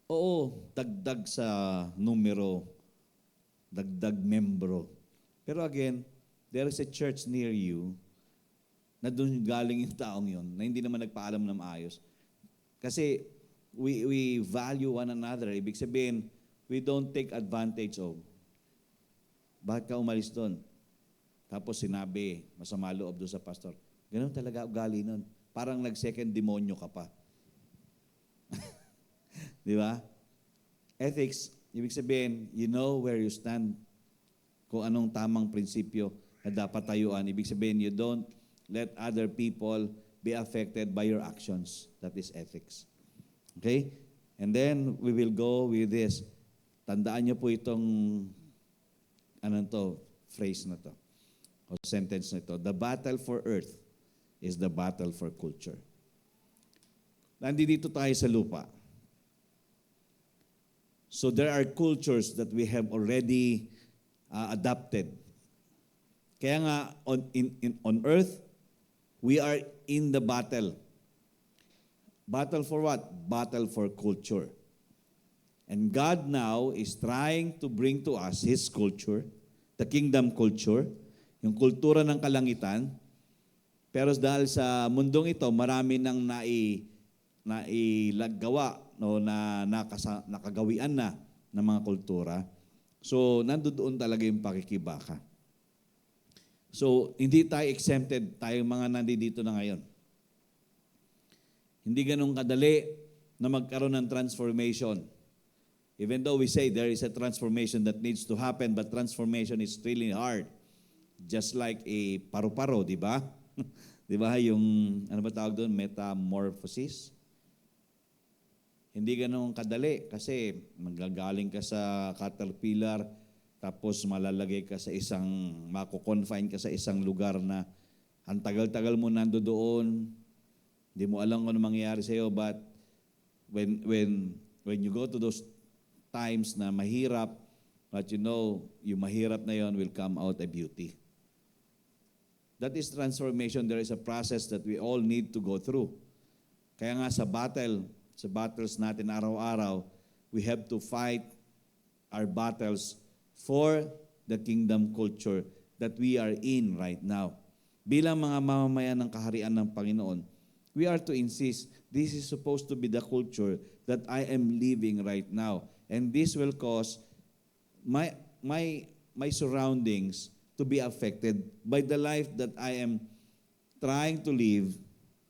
oo, dagdag sa numero, dagdag membro. Pero again, there is a church near you na doon galing yung taong yun, na hindi naman nagpaalam ng maayos. Kasi we value one another. Ibig sabihin, we don't take advantage of. Bakit ka umalis doon? Tapos sinabi, masama loob doon sa pastor. Ganun talaga ugali nun. Parang nag-second demonyo ka pa. Di ba? Ethics, ibig sabihin, you know where you stand. Kung anong tamang prinsipyo na dapat tayuan. Ibig sabihin, you don't let other people be affected by your actions. That is ethics. Okay? And then, we will go with this. Tandaan niyo po itong phrase na to, o sentence na to. The battle for earth is the battle for culture. Nandito tayo sa lupa. So there are cultures that we have already adopted. Kaya nga, on earth, we are in the battle. Battle for what? Battle for culture. And God now is trying to bring to us His culture, the kingdom culture, yung kultura ng kalangitan. Pero dahil sa mundong ito, marami nang nailagawa, no, nakagawian na ng mga kultura. So, nandoon talaga yung pakikibaka. So, hindi tayo exempted, tayong mga nandito na ngayon. Hindi ganun kadali na magkaroon ng transformation. Even though we say there is a transformation that needs to happen, but transformation is really hard. Just like a paru-paro, di ba? Di ba yung, ano ba tawag doon? Metamorphosis? Hindi ganun kadali kasi magagaling ka sa caterpillar, tapos malalagay ka sa mako-confine ka sa isang lugar na ang tagal-tagal mo nando doon, hindi mo alam kung ano mangyayari sa'yo, but when you go to those times na mahirap, but you know, yung mahirap na yon will come out a beauty. That is transformation. There is a process that we all need to go through. Kaya nga sa battles natin araw-araw, we have to fight our battles for the kingdom culture that we are in right now. Bilang mga mamamayan ng kaharian ng Panginoon, we are to insist, this is supposed to be the culture that I am living right now. And this will cause my surroundings to be affected by the life that I am trying to live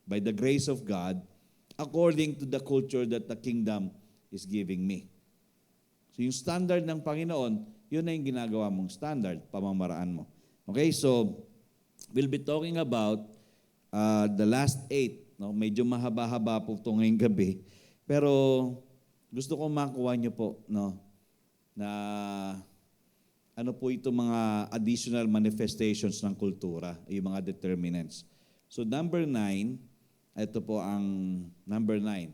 by the grace of God according to the culture that the kingdom is giving me. So yung standard ng Panginoon, yun na yung ginagawa mong standard, pamamaraan mo. Okay, so we'll be talking about the last 8. No? Medyo mahaba-haba po ito ngayong gabi. Pero gusto kong makuha niyo po, no, na ano po ito mga additional manifestations ng kultura, yung mga determinants. So number 9, ito po ang number 9,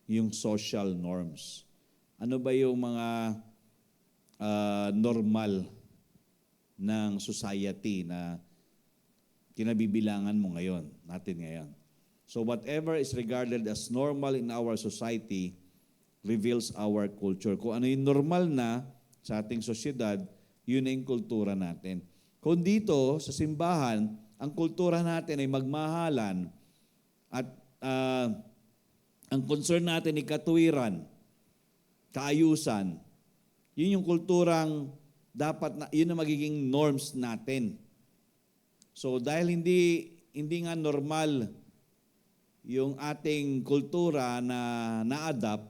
yung social norms. Ano ba yung mga normal ng society na kinabibilangan mo ngayon, natin ngayon? So whatever is regarded as normal in our society reveals our culture. Kung ano yung normal na sa ating sosyedad, yun na yung kultura natin. Kung dito, sa simbahan, ang kultura natin ay magmahalan at ang concern natin ay katuwiran, kaayusan. Yun yung kulturang yun ang magiging norms natin. So dahil hindi nga normal yung ating kultura na na-adapt,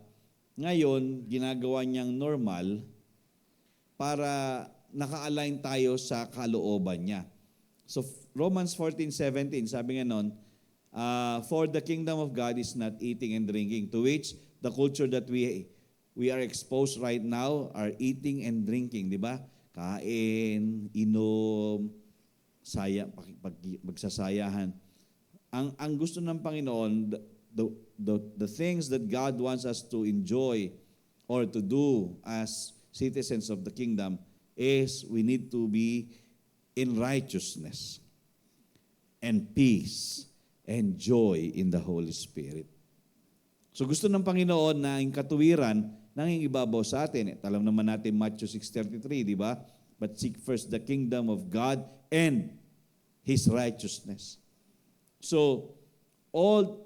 ngayon, ginagawa niyang normal para naka-align tayo sa kalooban niya. So, Romans 14:17, sabi nga nun, for the kingdom of God is not eating and drinking, to which the culture that we are exposed right now are eating and drinking, di ba? Kain, inom, magsasayahan. Ang gusto ng Panginoon, the things that God wants us to enjoy or to do as citizens of the kingdom is we need to be in righteousness and peace and joy in the Holy Spirit. So gusto ng Panginoon na yung katuwiran nanging ibabaw sa atin. Alam naman natin Matthew 6:33, di ba? But seek first the kingdom of God and His righteousness. So, all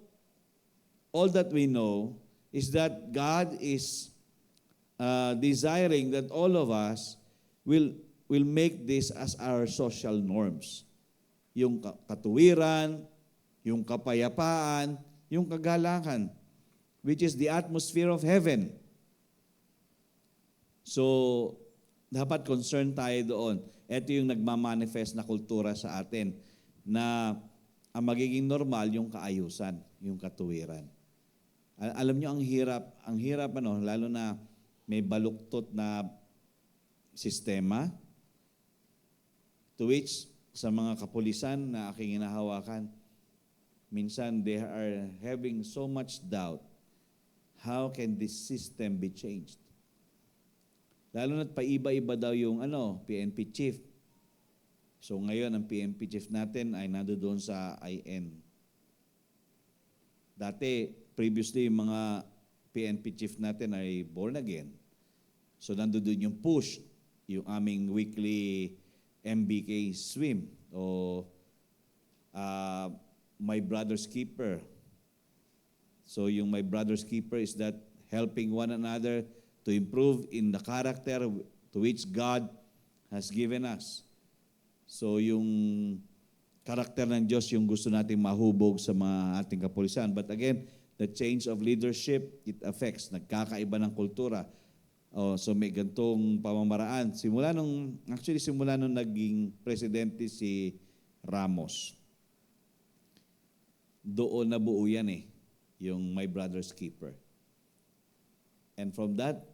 that we know is that God is desiring that all of us will make this as our social norms. Yung katuwiran, yung kapayapaan, yung kagalakan, which is the atmosphere of heaven. So, dapat concerned tayo doon. Ito yung nagmamanifest na kultura sa atin na ang magiging normal yung kaayusan, yung katuwiran. Alam nyo, ang hirap lalo na may baluktot na sistema, To which, sa mga kapulisan na aking hinahawakan, minsan they are having so much doubt. How can this system be changed? Lalo na't paiba-iba daw yung PNP chief. So ngayon, ang PNP chief natin ay nandoon sa IN. Dati, previously, yung mga PNP chief natin ay born again. So nandoon yung push, yung aming weekly MBK swim o My Brother's Keeper. So yung My Brother's Keeper is that helping one another to improve in the character to which God has given us. So yung karakter ng Diyos yung gusto nating mahubog sa mga ating kapulisan. But again, the change of leadership, it affects. Nagkakaiba ng kultura. So may gantong pamamaraan. Simula nung naging presidente si Ramos, doon nabuo yan yung My Brother's Keeper. And from that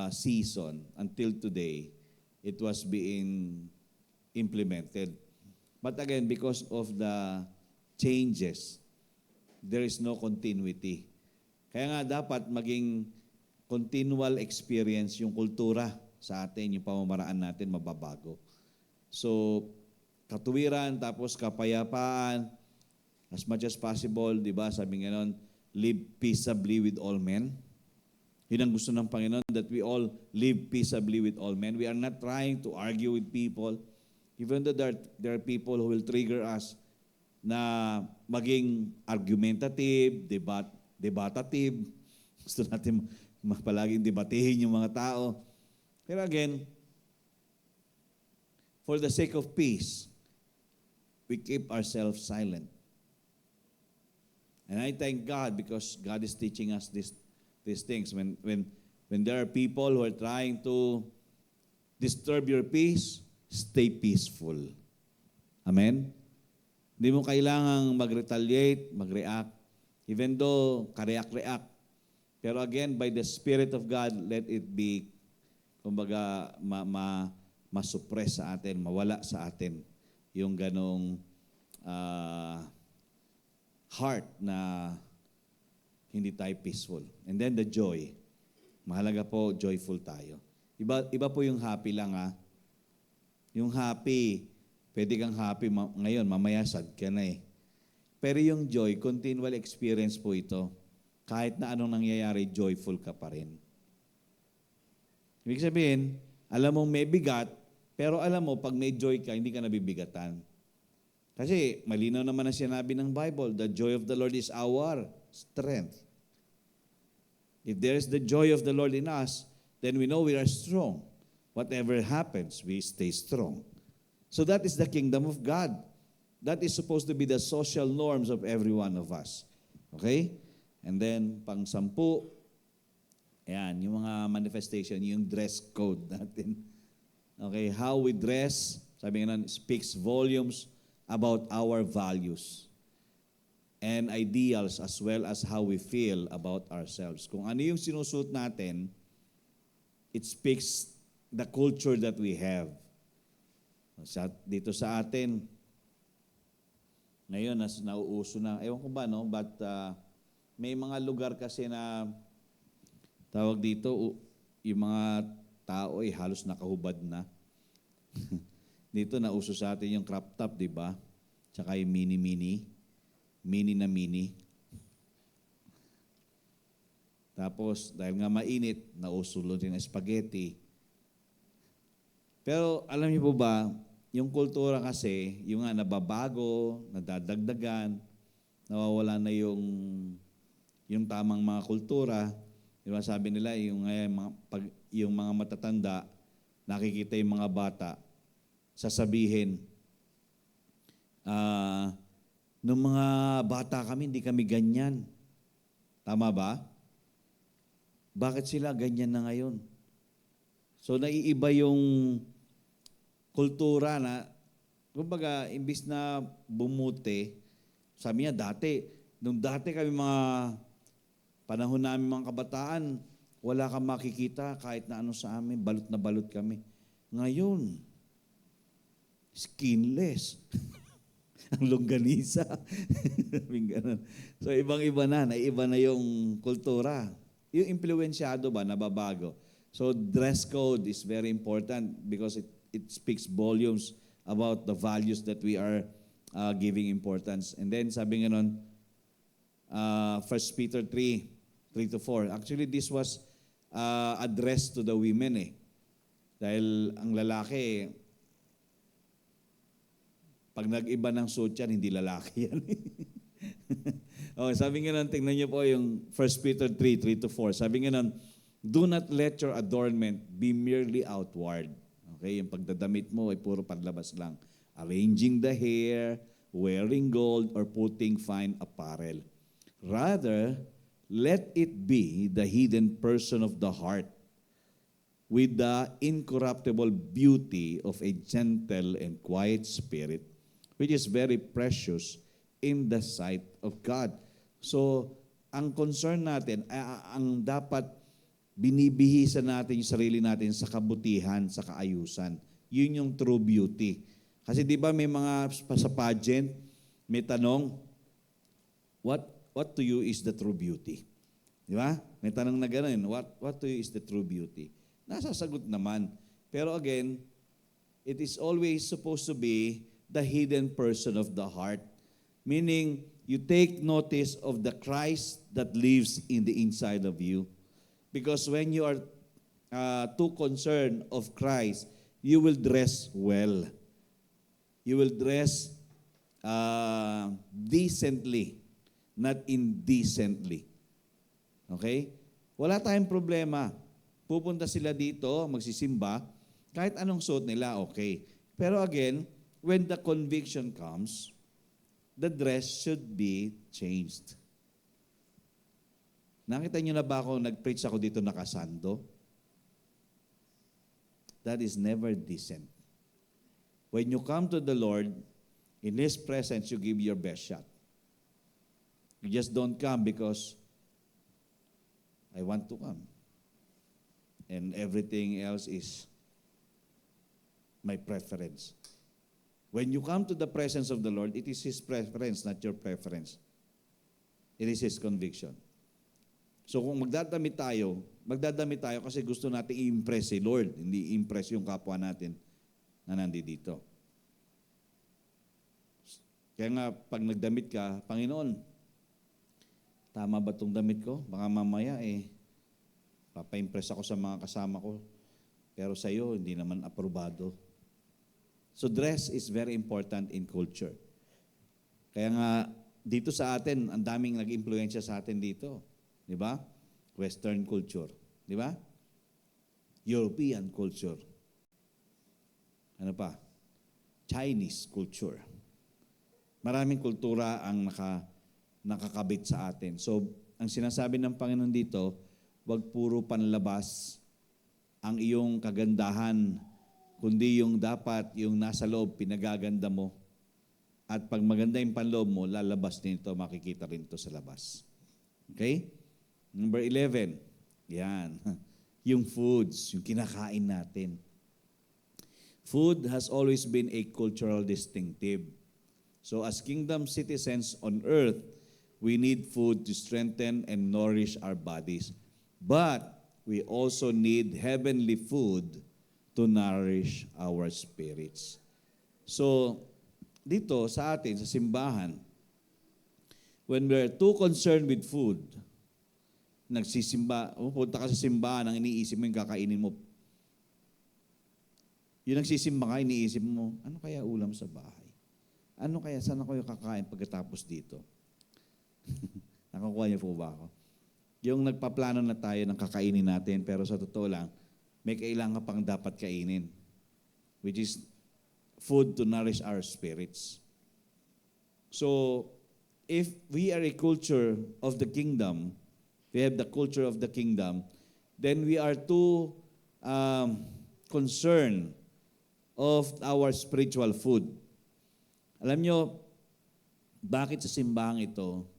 season until today, it was being implemented. But again, because of the changes, there is no continuity. Kaya nga dapat maging continual experience yung kultura sa atin, yung pamamaraan natin mababago. So, katuwiran, tapos kapayapaan, as much as possible, di ba, sabi nga nun, live peaceably with all men. Yun ang gusto ng Panginoon, that we all live peaceably with all men. We are not trying to argue with people, even though there are people who will trigger us na maging argumentative, debatative. Gusto natin palaging debatihin yung mga tao. Pero again, for the sake of peace, we keep ourselves silent. And I thank God because God is teaching us these things. When there are people who are trying to disturb your peace, stay peaceful. Amen? Hindi mo kailangang mag-retaliate, mag-react, even though ka-react. Pero again, by the Spirit of God, let it be, kumbaga, masuppress sa atin, mawala sa atin yung ganong heart na hindi tayo peaceful. And then the joy. Mahalaga po, joyful tayo. Iba po yung happy lang Yung happy, pwede kang happy ngayon, mamaya sad ka na Pero yung joy, continual experience po ito. Kahit na anong nangyayari, joyful ka pa rin. Ibig sabihin, alam mo may bigat, pero alam mo, pag may joy ka, hindi ka nabibigatan. Kasi malinaw naman ang sinabi ng Bible, the joy of the Lord is our strength. If there is the joy of the Lord in us, then we know we are strong. Whatever happens, we stay strong. So that is the kingdom of God. That is supposed to be the social norms of every one of us. Okay? And then, pang-sampu, ayan, yung mga manifestation, yung dress code natin. Okay, how we dress, sabi nga nun, speaks volumes about our values and ideals as well as how we feel about ourselves. Kung ano yung sinusuot natin, it speaks the culture that we have. Dito sa atin, ngayon, nauuso na, ewan ko ba, no? But may mga lugar kasi na tawag dito, yung mga tao ay halos nakahubad na. Dito nauso sa atin yung crop top, di ba? Tsaka yung mini-mini. Mini na mini. Tapos, dahil nga mainit, nauso rin ang spaghetti. Pero alam niyo po ba, yung kultura kasi, yung nga nababago, nadadagdagan, nawawala na yung tamang mga kultura. Diba sabi nila, yung mga matatanda, nakikita yung mga bata, sasabihin, nung mga bata kami, hindi kami ganyan. Tama ba? Bakit sila ganyan na ngayon? So naiiba yung kultura na, kumbaga, imbis na bumuti, sabi niya nung dati kami mga panahon namin mga kabataan, wala kang makikita kahit na ano sa amin, balot na balot kami. Ngayon, skinless. Ang longganisa. Sabing ganun. So, ibang-iba na. Naiba na yung kultura. Yung impluensyado ba, nababago. So, dress code is very important because it speaks volumes about the values that we are giving importance. And then, sabi nga nun, 1 Peter 3:3-4. Actually, this was addressed to the women eh. Dahil ang lalaki, pag nag-iba ng suit yan, hindi lalaki yan. Okay, sabi nga nun, tingnan niyo po yung 1 Peter 3:3-4. Sabi nga nun, do not let your adornment be merely outward. Okay, yung pagdadamit mo ay puro panlabas lang. Arranging the hair, wearing gold, or putting fine apparel. Rather, let it be the hidden person of the heart with the incorruptible beauty of a gentle and quiet spirit, which is very precious in the sight of God. So, ang concern natin, ang dapat binibihisan natin yung sarili natin sa kabutihan, sa kaayusan. Yun yung true beauty. Kasi di ba may mga sa pageant, may tanong, what to you is the true beauty? Di ba? May tanong na gano'n, what to you is the true beauty? Nasasagot naman. Pero again, it is always supposed to be the hidden person of the heart. Meaning, you take notice of the Christ that lives in the inside of you. Because when you are too concerned of Christ, you will dress well. You will dress decently, not indecently. Okay? Wala tayong problema. Pupunta sila dito, magsisimba, kahit anong suot nila, okay. Pero again, when the conviction comes, the dress should be changed. Nakita niyo na ba ako, nag-preach ako dito nakasando? That is never decent. When you come to the Lord, in His presence, you give your best shot. You just don't come because I want to come. And everything else is my preference. When you come to the presence of the Lord, it is His preference, not your preference. It is His conviction. So kung magdadamit tayo kasi gusto natin i-impress si Lord, hindi i-impress yung kapwa natin na nandito. Kaya nga, pag nagdamit ka, Panginoon, tama ba itong damit ko? Baka mamaya papa-impress ako sa mga kasama ko, pero sa iyo, hindi naman aprobado. So dress is very important in culture. Kaya nga, dito sa atin, ang daming nag-impluensya sa atin dito. Di ba? Western culture. Di ba? European culture. Ano pa? Chinese culture. Maraming kultura ang nakakabit sa atin. So, ang sinasabi ng Panginoon dito, wag puro panlabas ang iyong kagandahan, kundi yung dapat, yung nasa loob, pinagaganda mo. At pag maganda yung panloob mo, lalabas din ito, makikita rin ito sa labas. Okay? Number 11. Yan. Yung foods, yung kinakain natin. Food has always been a cultural distinctive. So as kingdom citizens on earth, we need food to strengthen and nourish our bodies. But we also need heavenly food to nourish our spirits. So, dito sa atin, sa simbahan, when we're too concerned with food, nagsisimba, pupunta ka sa simbahan, ang iniisip mo yung kakainin mo. Yung nagsisimba ka, iniisip mo, ano kaya ulam sa bahay? Ano kaya, saan ako yung kakain pagkatapos dito? Nakakuha niyo po ba ako? Yung nagpaplano na tayo ng kakainin natin, pero sa totoo lang, may kailangan pang dapat kainin, which is food to nourish our spirits. So, if we are a culture of the kingdom, we have the culture of the kingdom, then we are too concerned of our spiritual food. Alam nyo, bakit sa simbahang ito,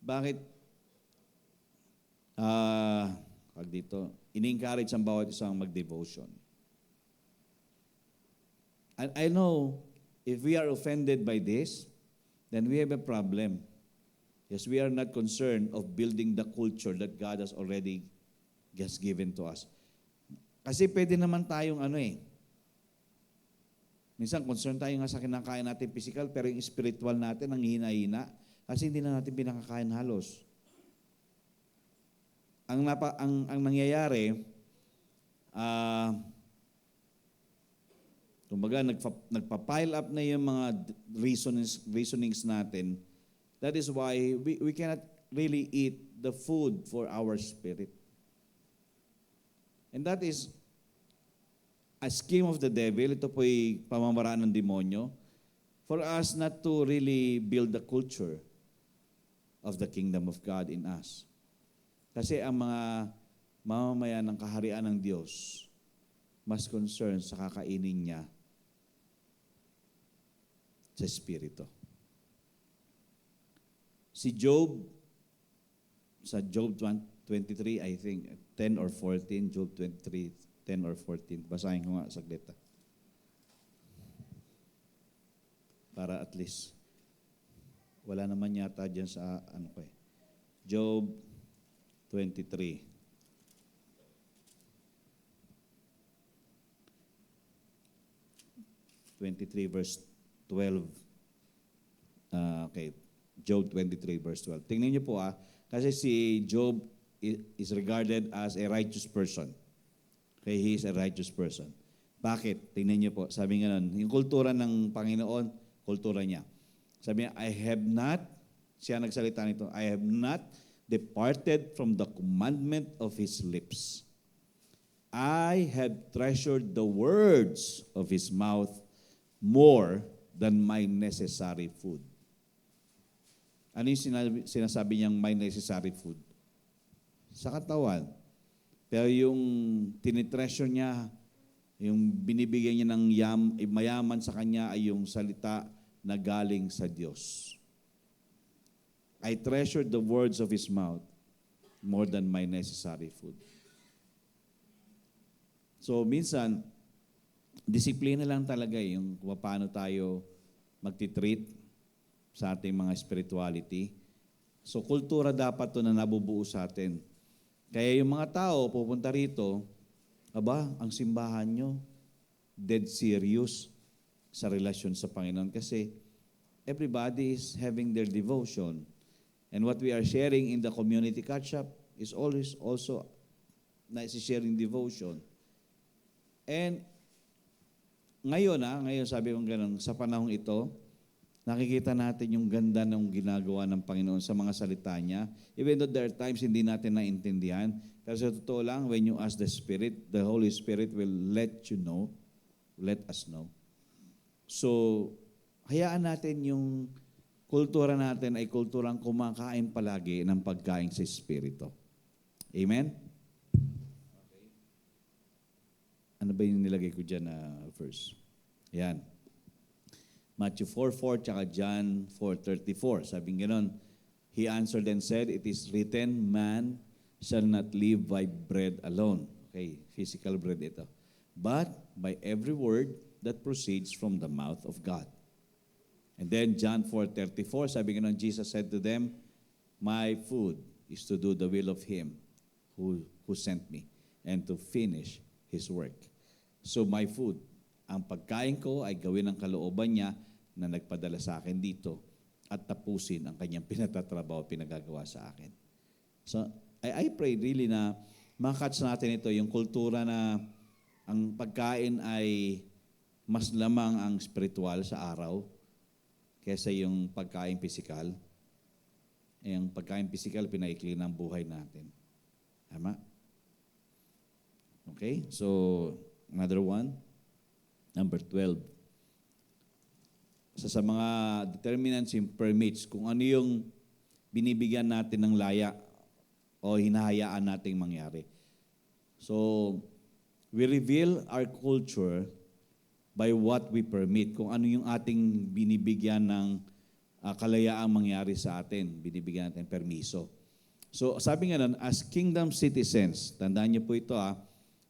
bakit dito, ini-encourage ang bawat isang mag-devotion. And I know if we are offended by this, then we have a problem. Yes, we are not concerned of building the culture that God has already just given to us. Kasi pwede naman tayong minsan concerned tayo nga sa kinakain natin physical, pero yung spiritual natin ang hina-hina kasi hindi na natin pinakakain halos. Ang nangyayari, kumbaga nagpa-pile up na yung mga reasonings natin. That is why we cannot really eat the food for our spirit. And that is a scheme of the devil. Ito po'y pamamaraan ng demonyo for us not to really build the culture of the kingdom of God in us. Kasi ang mga mamamayan ng kaharian ng Diyos mas concerned sa kakainin niya sa Espiritu. Si Job, sa Job 23, I think, 10 or 14, Job 23, 10 or 14. Basahin ko nga saglit. Para at least, wala naman yata dyan sa, Job 23. Verse 12. Job 23 verse 12. Tingnan niyo po kasi si Job is regarded as a righteous person. Okay, he is a righteous person. Bakit? Tingnan niyo po, sabi nga nun, yung kultura ng Panginoon, kultura niya. Sabi niya, siya nagsalita nito, I have not departed from the commandment of His lips. I have treasured the words of His mouth more than my necessary food. Ano yung sinasabi niyang my necessary food? Sa katawan. Pero yung tinitreasure niya, yung binibigyan niya ng mayaman sa kanya ay yung salita na galing sa Diyos. I treasured the words of His mouth more than my necessary food. So minsan, disiplina lang talaga yung kung paano tayo magtitreat sa ating mga spirituality. So kultura dapat to na nabubuo sa atin. Kaya yung mga tao pupunta rito, ang simbahan nyo, dead serious sa relasyon sa Panginoon. Kasi everybody is having their devotion. And what we are sharing in the community catch-up is always also sharing devotion. And ngayon sabi kong ganun, sa panahong ito, nakikita natin yung ganda ng ginagawa ng Panginoon sa mga salita niya. Even though there are times hindi natin naintindihan, pero sa totoo lang, when you ask the Spirit, the Holy Spirit will let us know. So, hayaan natin yung kultura natin ay kulturang kumakain palagi ng pagkain sa Espiritu. Amen? Okay. Ano ba yung nilagay ko dyan na verse? Yan. Matthew 4:4 tsaka John 4:34. Sabi gano'n, He answered and said, It is written, man shall not live by bread alone. Okay, physical bread ito. But by every word that proceeds from the mouth of God. And then John 4:34, sabi gano'n, Jesus said to them, My food is to do the will of Him who sent me and to finish His work. So my food, ang pagkain ko ay gawin ang kalooban niya na nagpadala sa akin dito at tapusin ang kanyang pinatatrabaho, pinagagawa sa akin. So, I pray really na makatch natin ito, yung kultura na ang pagkain ay mas lamang ang spiritual sa araw kaysa yung pagkain physical. Yung pagkain physical, pinaikli ng buhay natin. Tama? Okay? So, another one. Number 12. Sa mga determinants and permits, kung ano yung binibigyan natin ng laya o hinahayaan nating mangyari. So, we reveal our culture by what we permit. Kung ano yung ating binibigyan ng kalayaang mangyari sa atin, binibigyan natin permiso. So, sabi nga nun, as kingdom citizens, tandaan niyo po ito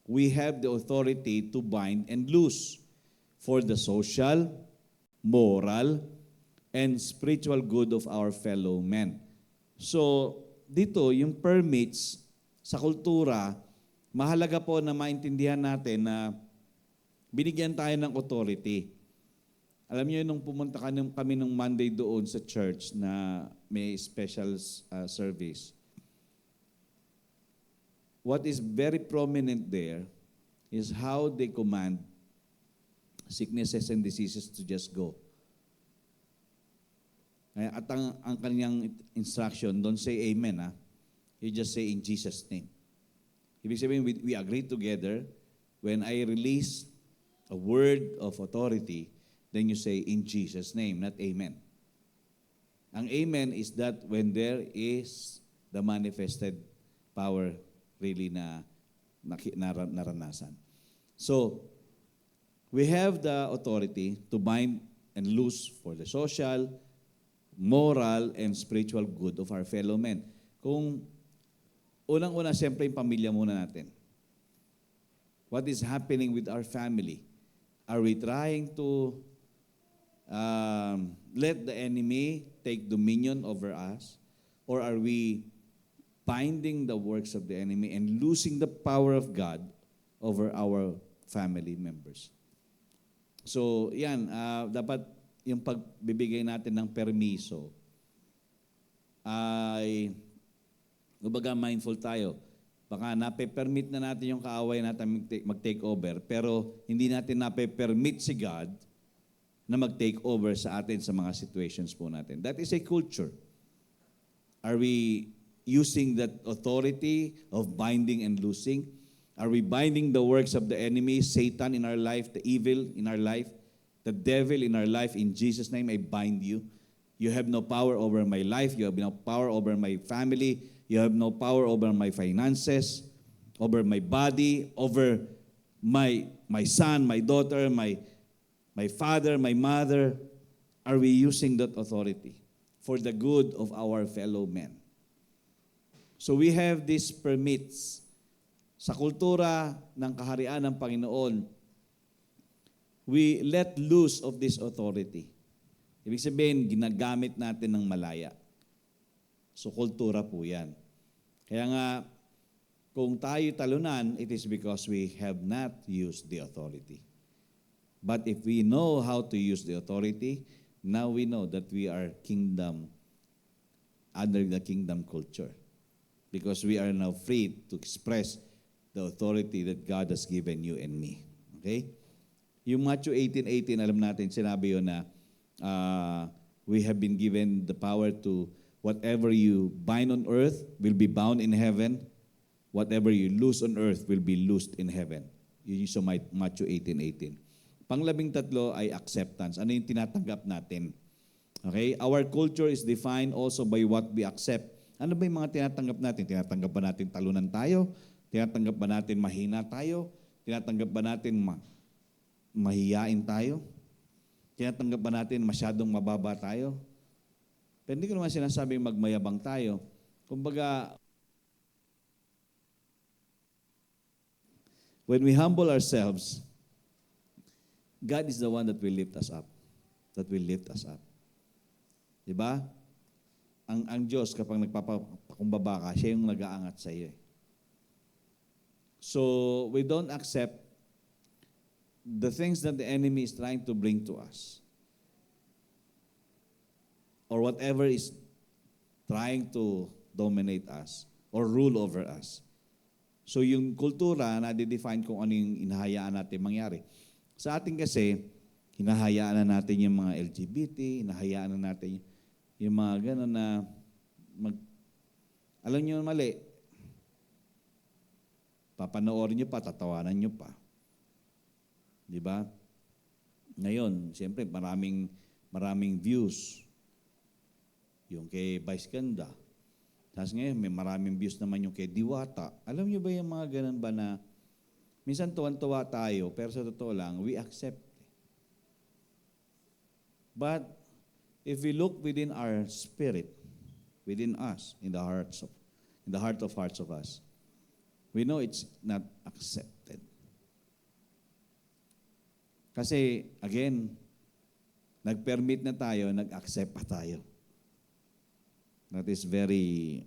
we have the authority to bind and loose. for the social, moral, and spiritual good of our fellow men. So, dito, yung permits sa kultura, mahalaga po na maintindihan natin na binigyan tayo ng authority. Alam niyo, nung pumunta kami nung Monday doon sa church na may special service, what is very prominent there is how they command sicknesses and diseases to just go. At ang kanyang instruction, don't say amen, ha? You just say in Jesus' name. Ibig sabihin, we agree together. When I release a word of authority, then you say in Jesus' name, not amen. Ang amen is that when there is the manifested power really na naranasan. So, we have the authority to bind and loose for the social, moral, and spiritual good of our fellow men. Kung unang-una, siyempre yung pamilya muna natin. What is happening with our family? Are we trying to let the enemy take dominion over us? Or are we binding the works of the enemy and losing the power of God over our family members? So, yan, dapat yung pagbibigay natin ng permiso ay, kumbaga mindful tayo. Baka nape-permit na natin yung kaaway natin mag-take over, pero hindi natin nape-permit si God na mag-take over sa atin sa mga situations po natin. That is a culture. Are we using that authority of binding and loosing? Are we binding the works of the enemy, Satan in our life, the evil in our life, the devil in our life? In Jesus' name, I bind you. You have no power over my life. You have no power over my family. You have no power over my finances, over my body, over my son, my daughter, my father, my mother. Are we using that authority for the good of our fellow men? So we have these permits. Sa kultura ng kaharian ng Panginoon, we let loose of this authority. Ibig sabihin, ginagamit natin ng malaya. So, kultura po yan. Kaya nga, kung tayo talunan, it is because we have not used the authority. But if we know how to use the authority, now we know that we are kingdom, under the kingdom culture. Because we are now free to express the authority that God has given you and me. Okay? Yung Matthew 18:18, alam natin, sinabi yun na we have been given the power to whatever you bind on earth will be bound in heaven. Whatever you loose on earth will be loosed in heaven. Yun yung sa Matthew 18:18. Pang-13 ay acceptance. Ano yung tinatanggap natin? Okay? Our culture is defined also by what we accept. Ano ba yung mga tinatanggap natin? Tinatanggap ba natin talunan tayo? Tinatanggap ba natin mahina tayo? Tinatanggap ba natin mahiyain tayo? Tinatanggap ba natin masyadong mababa tayo? Pero hindi ko naman sinasabing magmayabang tayo. Kumbaga, when we humble ourselves, God is the one that will lift us up. That will lift us up. Diba? Ang Diyos, kapag nagpapakumbaba ka, siya yung nag-aangat sa iyo. So, we don't accept the things that the enemy is trying to bring to us, or whatever is trying to dominate us or rule over us. So yung kultura, na-define kung ano yung hinahayaan natin mangyari. Sa atin kasi, hinahayaan na natin yung mga LGBT, hinahayaan na natin yung mga gano'n na alam nyo mali, papanoorin nyo pa, tatawanan nyo pa. Di ba? Ngayon, siyempre, maraming views. Yung kay Vice Ganda. Tapos ngayon, may maraming views naman yung kay Diwata. Alam niyo ba yung mga ganun ba na minsan tuwan-tuwa tayo, pero sa totoo lang, we accept. But if we look within our spirit, within us, in the heart of hearts of us, we know it's not accepted. Kasi, again, nag-permit na tayo, nag-accept pa tayo. That is very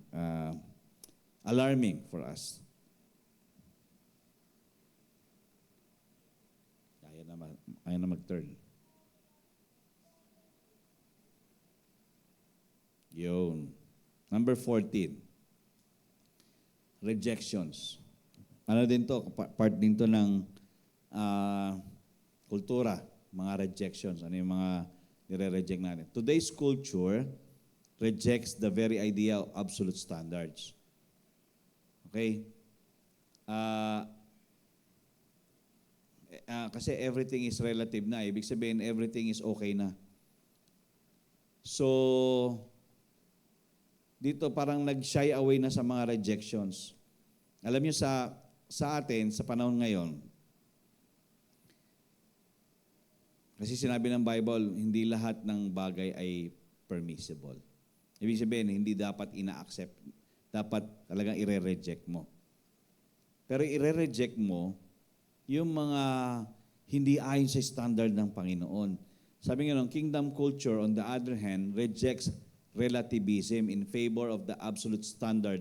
alarming for us. Kaya na mag-turn. Yun. Number 14. Rejections. Ano din to? Part din to ng kultura. Mga rejections. Ano yung mga nire-reject natin? Today's culture rejects the very idea of absolute standards. Okay? Kasi everything is relative na. Ibig sabihin, everything is okay na. So, dito parang nag-shy away na sa mga rejections. Alam niyo sa atin, sa panahon ngayon, kasi sinabi ng Bible, hindi lahat ng bagay ay permissible. Ibig sabihin, hindi dapat ina-accept. Dapat talagang ire-reject mo. Pero ire-reject mo yung mga hindi ayon sa standard ng Panginoon. Sabi nga ng kingdom culture, on the other hand, rejects relativism in favor of the absolute standard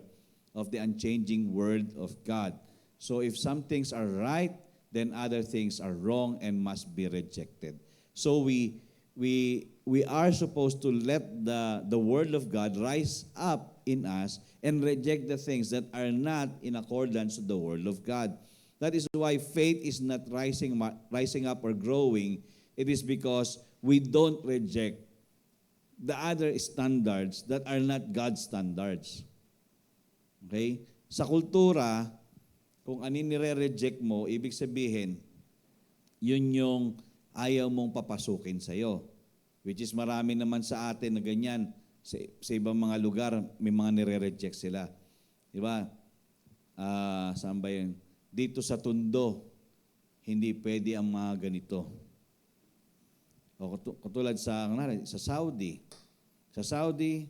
of the unchanging Word of God. So if some things are right, then other things are wrong and must be rejected. So we are supposed to let the Word of God rise up in us and reject the things that are not in accordance with the Word of God. That is why faith is not rising up or growing. It is because we don't reject the other standards that are not God's standards. Okay? Sa kultura, kung anin nire-reject mo, ibig sabihin, yun yung ayaw mong papasukin sa'yo. Which is marami naman sa atin na ganyan. Sa ibang mga lugar, may mga nire-reject sila. Di ba? Saan ba yun? Dito sa Tondo, hindi pwede ang mga ganito. O katulad sa Saudi. Sa Saudi,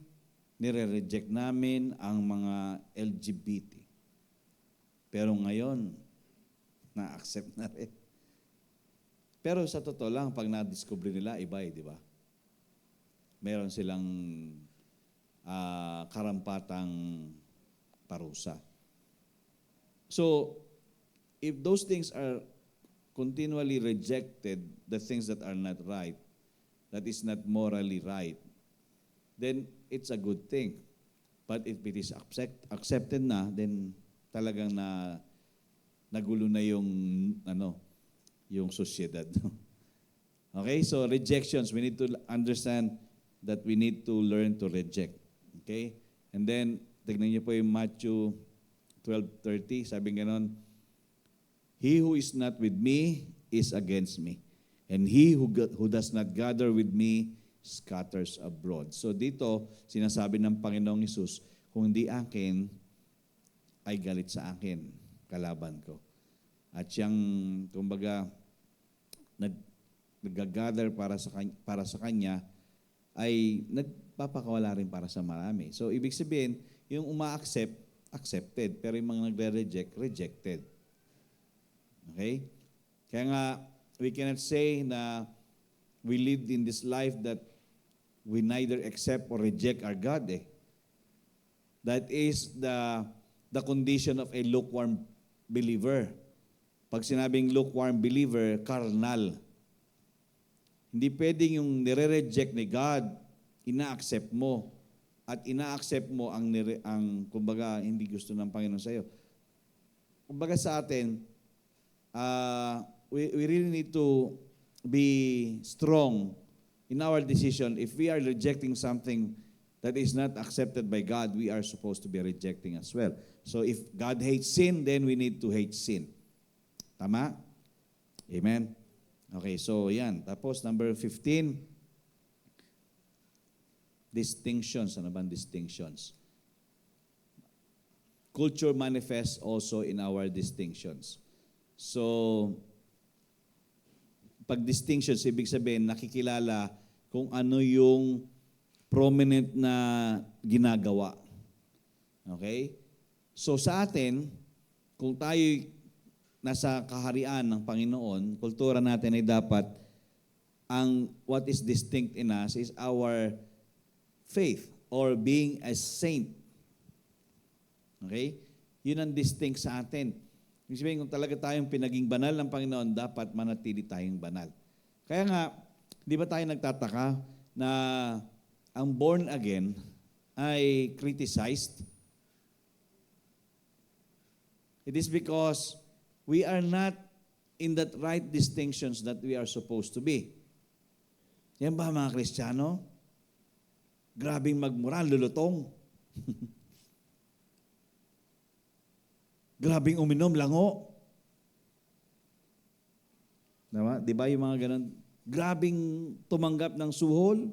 nire-reject namin ang mga LGBT. Pero ngayon, na-accept na rin. Pero sa totoo lang, pag na-discover nila, iba di ba? Meron silang karampatang parusa. So, if those things are continually rejected, the things that are not right, that is not morally right, then it's a good thing. But if it is accepted na, then talagang nagulo na yung yung sosyedad. Okay? So rejections, we need to understand that we need to learn to reject. Okay? And then tignan niyo po yung Matthew 12:30, sabi ganon, he who is not with me is against me. And he who does not gather with me scatters abroad. So dito, sinasabi ng Panginoong Hesus, kung hindi akin, ay galit sa akin, kalaban ko. At siyang, kumbaga, nag-gather para sa kanya, ay nagpapakawala rin para sa marami. So ibig sabihin, yung uma-accept, accepted. Pero yung mga nagre-reject, rejected. Okay? Kaya nga, we cannot say na we lived in this life that we neither accept or reject our God. That is the condition of a lukewarm believer. Pag sinabing lukewarm believer, carnal. Hindi pwedeng yung nire-reject ni God, ina-accept mo. At ina-accept mo ang kumbaga, hindi gusto ng Panginoon sa iyo. Kumbaga sa atin, we really need to be strong in our decision. If we are rejecting something that is not accepted by God, we are supposed to be rejecting as well. So if God hates sin, then we need to hate sin. Tama? Amen? Okay, so yan. Tapos number 15, distinctions. Ano ba distinctions? Culture manifests also in our distinctions. So, pag distinctions, ibig sabihin, nakikilala kung ano yung prominent na ginagawa. Okay? So sa atin, kung tayo nasa kaharian ng Panginoon, kultura natin ay dapat what is distinct in us is our faith or being a saint. Okay? Yun ang distinct sa atin. Ibig sabihin, kung talaga tayong pinaging banal ng Panginoon, dapat manatili tayong banal. Kaya nga, di ba tayo nagtataka na ang born again ay criticized? It is because we are not in that right distinctions that we are supposed to be. Yan ba mga Kristiyano? Grabing magmura, lulutong. Grabing uminom, lango. Diba? Di ba yung mga ganun? Grabing tumanggap ng suhol.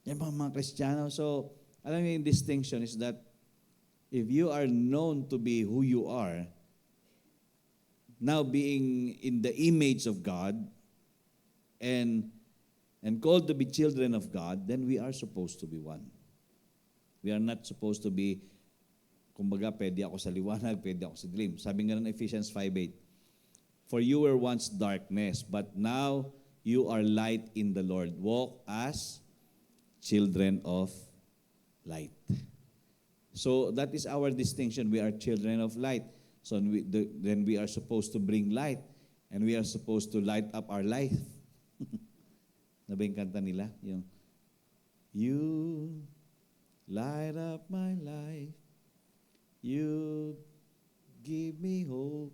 Yan ba mga Kristiyano? So, alam niyo yung distinction is that if you are known to be who you are, now being in the image of God and called to be children of God, then we are supposed to be one. We are not supposed to be, kumbaga, pwede ako sa liwanag, pwede ako sa dilim. Sabi nga ng Ephesians 5:8, for you were once darkness, but now you are light in the Lord. Walk as children of light. So that is our distinction. We are children of light. So then we are supposed to bring light, and we are supposed to light up our life. Naba yung kanta nila? Yung, you light up my life. You give me hope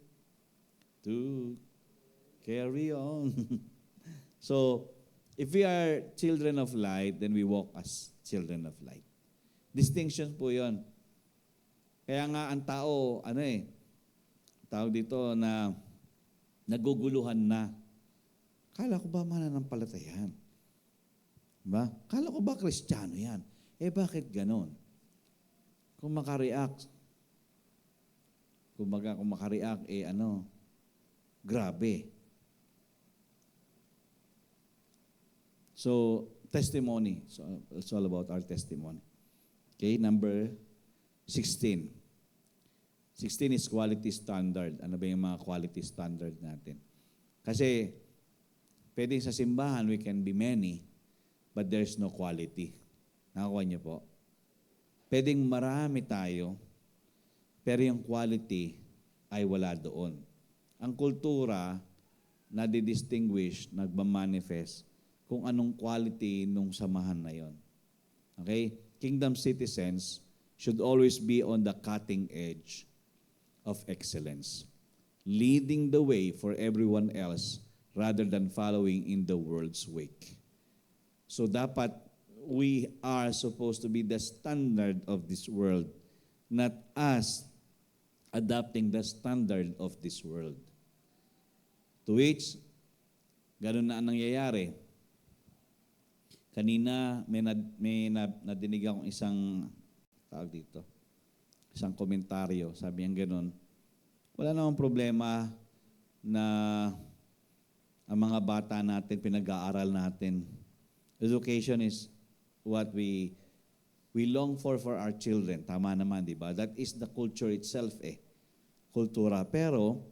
to carry on. So, if we are children of light, then we walk as children of light. Distinction po yon. Kaya nga ang tao, tawag dito na naguguluhan na. Kala ko ba mananampalataya yan? Diba? Kala ko ba Kristiyano yan? Bakit ganon? Kung makareact, kung makareact, grabe. So, testimony. So, it's all about our testimony. Okay, number 16. 16 is quality standard. Ano ba yung mga quality standard natin? Kasi, pwedeng sa simbahan, we can be many, but there's no quality. Nakakuha niyo po? Pwedeng marami tayo, pero yung quality ay wala doon. Ang kultura, nadidistinguish, nagmamanifest kung anong quality nung samahan na yon. Okay? Kingdom citizens should always be on the cutting edge of excellence, leading the way for everyone else rather than following in the world's wake. So dapat we are supposed to be the standard of this world, not us adopting the standard of this world. To which, ganun na ang nangyayari. Kanina, may nadinig akong isang komentaryo. Sabi niya ganun, wala namang problema na ang mga bata natin, pinag-aaral natin. Education is what we long for our children. Tama naman, di ba? That is the culture itself kultura. Pero,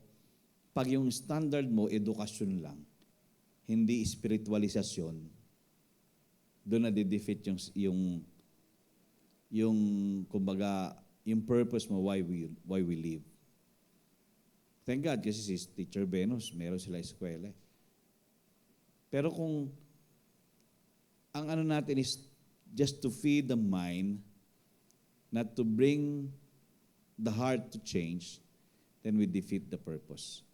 pag yung standard mo, edukasyon lang, hindi spiritualisasyon, doon na di-defeat yung kumbaga, yung purpose mo, why we live. Thank God, kasi si Teacher Venus, meron sila eskwela. Pero kung ang ano natin is just to feed the mind, not to bring the heart to change, then we defeat the purpose.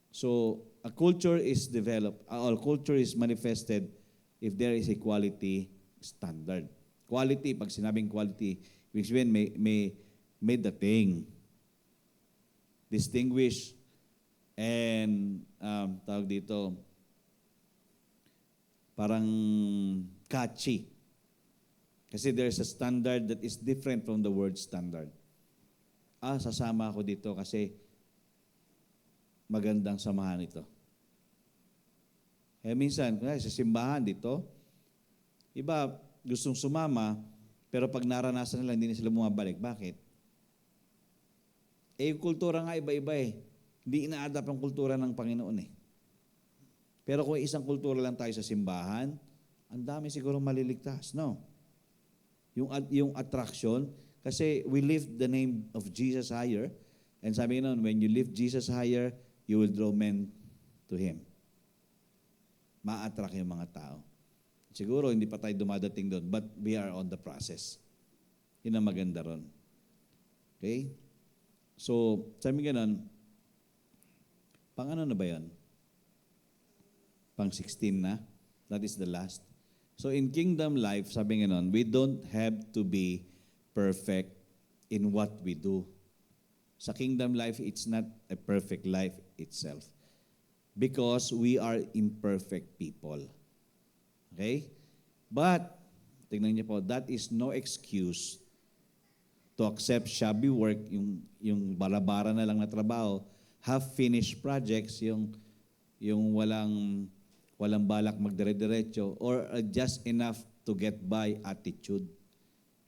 So, a culture is developed, or culture is manifested if there is a quality standard. Quality, pag sinabing quality, which mean may dating, distinguish, and tawag dito, parang catchy. Kasi there's a standard that is different from the word standard. Sasama ako dito kasi magandang samahan ito. Minsan, sa simbahan dito, iba gustong sumama, pero pag naranasan nila, hindi na sila bumabalik. Bakit? Yung kultura nga iba-iba . Hindi ina-adapt ang kultura ng Panginoon eh. Pero kung isang kultura lang tayo sa simbahan, ang dami siguro maliligtas. No? Yung attraction, kasi we lift the name of Jesus higher. And sabi nga nun, when you lift Jesus higher, you will draw men to Him. Ma-attract yung mga tao. Siguro hindi pa tayo dumadating doon, but we are on the process. Yun ang maganda ron. Okay? So, sabi nga nun, pang ano na ba yan? Pang 16 na? That is the last. So in kingdom life, sabi nga nun, we don't have to be perfect in what we do. Sa kingdom life, it's not a perfect life itself. Because we are imperfect people. Okay? But, tingnan niyo po, that is no excuse to accept shabby work, yung bara-bara na lang na trabaho, half-finished projects, yung walang balak magdire-diretso, or just enough to get by attitude.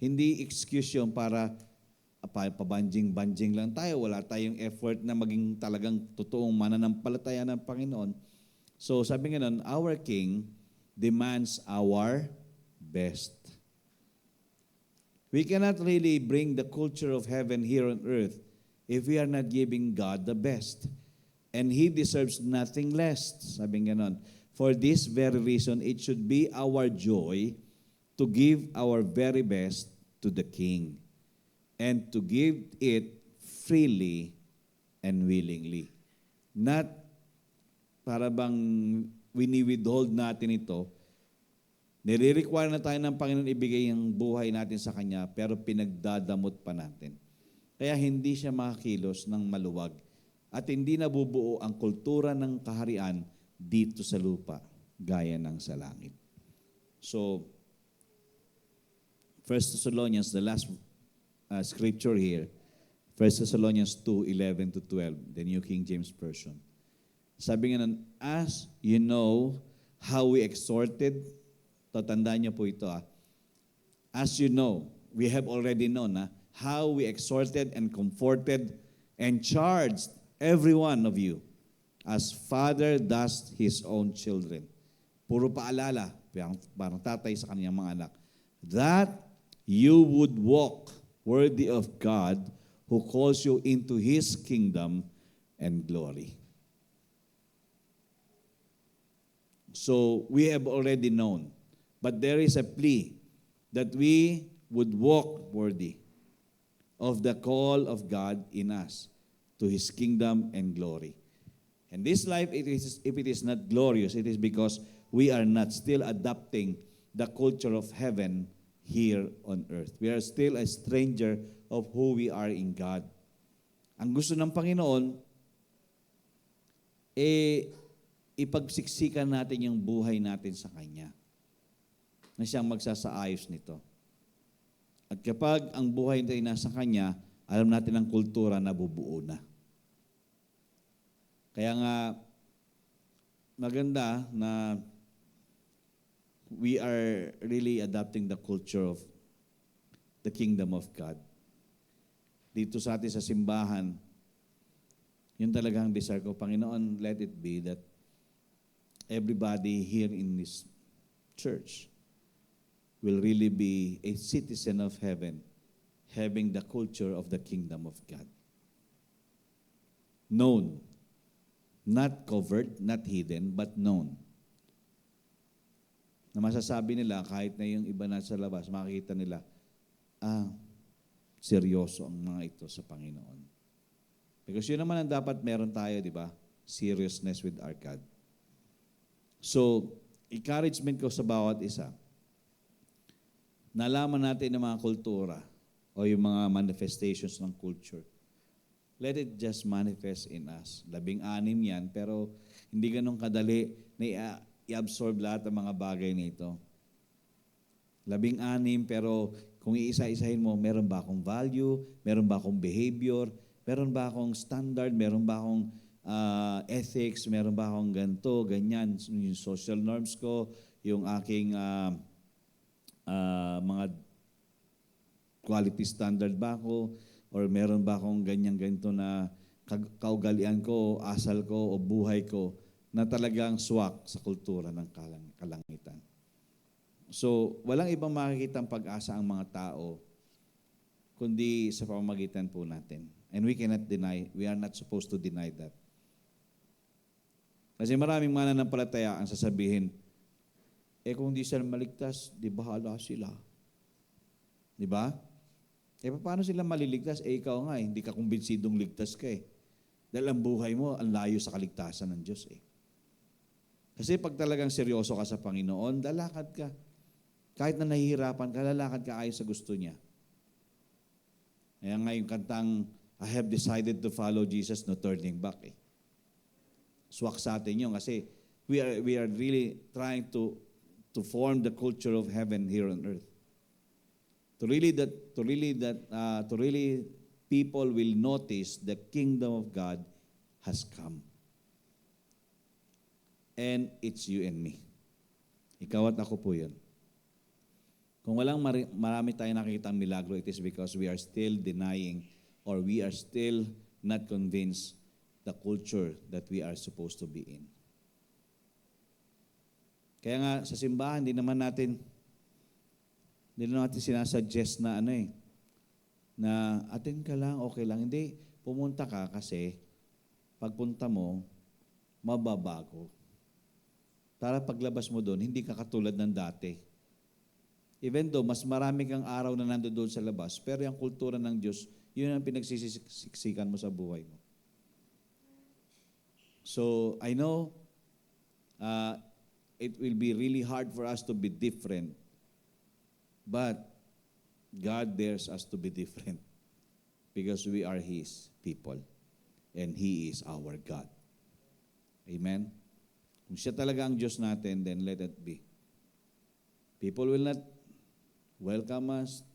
Hindi excuse yun para pabanjing-banjing lang tayo. Wala tayong effort na maging talagang totoong mananampalataya ng Panginoon. So sabi nga nun, our King demands our best. We cannot really bring the culture of heaven here on earth if we are not giving God the best. And He deserves nothing less. Sabi nga nun, for this very reason, it should be our joy to give our very best to the King and to give it freely and willingly. Not para bang wini-withhold natin ito. Nire-require na tayo ng Panginoon ibigay ang buhay natin sa Kanya, pero pinagdadamot pa natin. Kaya hindi siya makakilos ng maluwag at hindi nabubuo ang kultura ng kaharian dito sa lupa, gaya ng sa langit. So, 1 Thessalonians, the last scripture here, 1 Thessalonians 2:11 to 12, the New King James Version. Sabi nga nun, as you know how we exhorted, tandaan niyo po ito as you know, we have already known how we exhorted and comforted and charged every one of you as father does his own children. Puro paalala, parang tatay sa kanyang mga anak, that you would walk worthy of God who calls you into His kingdom and glory. So, we have already known, but there is a plea that we would walk worthy of the call of God in us to His kingdom and glory. And this life, if it is not glorious, it is because we are not still adopting the culture of heaven here on earth. We are still a stranger of who we are in God. Ang gusto ng Panginoon, ipagsiksikan natin yung buhay natin sa Kanya, na siyang magsasaayos nito. At kapag ang buhay natin nasa Kanya, alam natin ang kultura na bubuo na. Kaya nga, maganda na we are really adopting the culture of the kingdom of God. Dito sa atin sa simbahan, yun talagang desire ko, Panginoon, let it be that everybody here in this church will really be a citizen of heaven, having the culture of the kingdom of God. Known. Not covered, not hidden, but known. Na masasabi nila, kahit na yung iba na sa labas, makikita nila, seryoso ang mga ito sa Panginoon. Because yun naman ang dapat meron tayo, di ba? Seriousness with our God. So, encouragement ko sa bawat isa, nalaman natin ng mga kultura o yung mga manifestations ng culture. Let it just manifest in us. 16 yan, pero hindi ganun kadali na i-absorb lahat ng mga bagay nito. 16, pero kung iisa-isahin mo, meron ba akong value? Meron ba akong behavior? Meron ba akong standard? Meron ba akong ethics? Meron ba akong ganito, ganyan? Yung social norms ko, yung aking mga quality standard ba ako? Or meron ba akong ganyan-ganito na kaugalian ko, asal ko, o buhay ko na talagang swak sa kultura ng kalangitan. So, walang ibang makikitang pag-asa ang mga tao kundi sa pamamagitan po natin. And we cannot deny, we are not supposed to deny that. Kasi maraming mananampalataya ang sasabihin, kung di sila maligtas, di bahala sila. Di ba? Paano sila maliligtas? Ikaw nga, hindi ka kumbinsidong ligtas ka eh. Dahil ang buhay mo, ang layo sa kaligtasan ng Diyos eh. Kasi pag talagang seryoso ka sa Panginoon, lalakad ka. Kahit na nahihirapan ka, lalakad ka ayon sa gusto niya. Kaya nga yung kantang, I have decided to follow Jesus, no turning back eh. Swak sa atin yun kasi we are really trying to form the culture of heaven here on earth. To really people will notice the kingdom of God has come. And it's you and me. Ikaw at ako po yun. Kung walang marami tayong nakikitang milagro, it is because we are still denying or we are still not convinced the culture that we are supposed to be in. Kaya nga sa simbahan, hindi naman natin sinasuggest na na attend ka lang, okay lang. Hindi, pumunta ka kasi pagpunta mo, mababago. Para paglabas mo doon, hindi ka katulad ng dati. Even though mas marami kang araw na nandoon sa labas, pero yung kultura ng Diyos, yun ang pinagsisiksikan mo sa buhay mo. So, I know it will be really hard for us to be different, but God dares us to be different because we are His people and He is our God. Amen? Kung siya talaga ang Diyos natin, then let it be. People will not welcome us.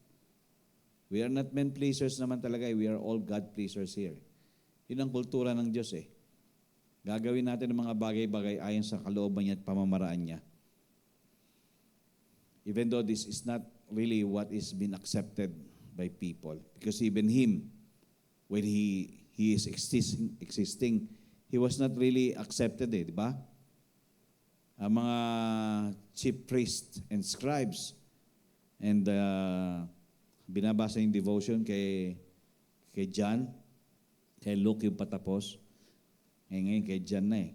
We are not men pleasers naman talaga. We are all God pleasers here. Yun ang kultura ng Diyos eh. Gagawin natin ang mga bagay-bagay ayon sa kalooban niya at pamamaraan niya. Even though this is not really what is been accepted by people. Because even Him, when He is existing, He was not really accepted di ba? Ang mga chief priests and scribes and binabasa yung devotion kay John, kay Luke yung patapos, ngayon kay John na eh.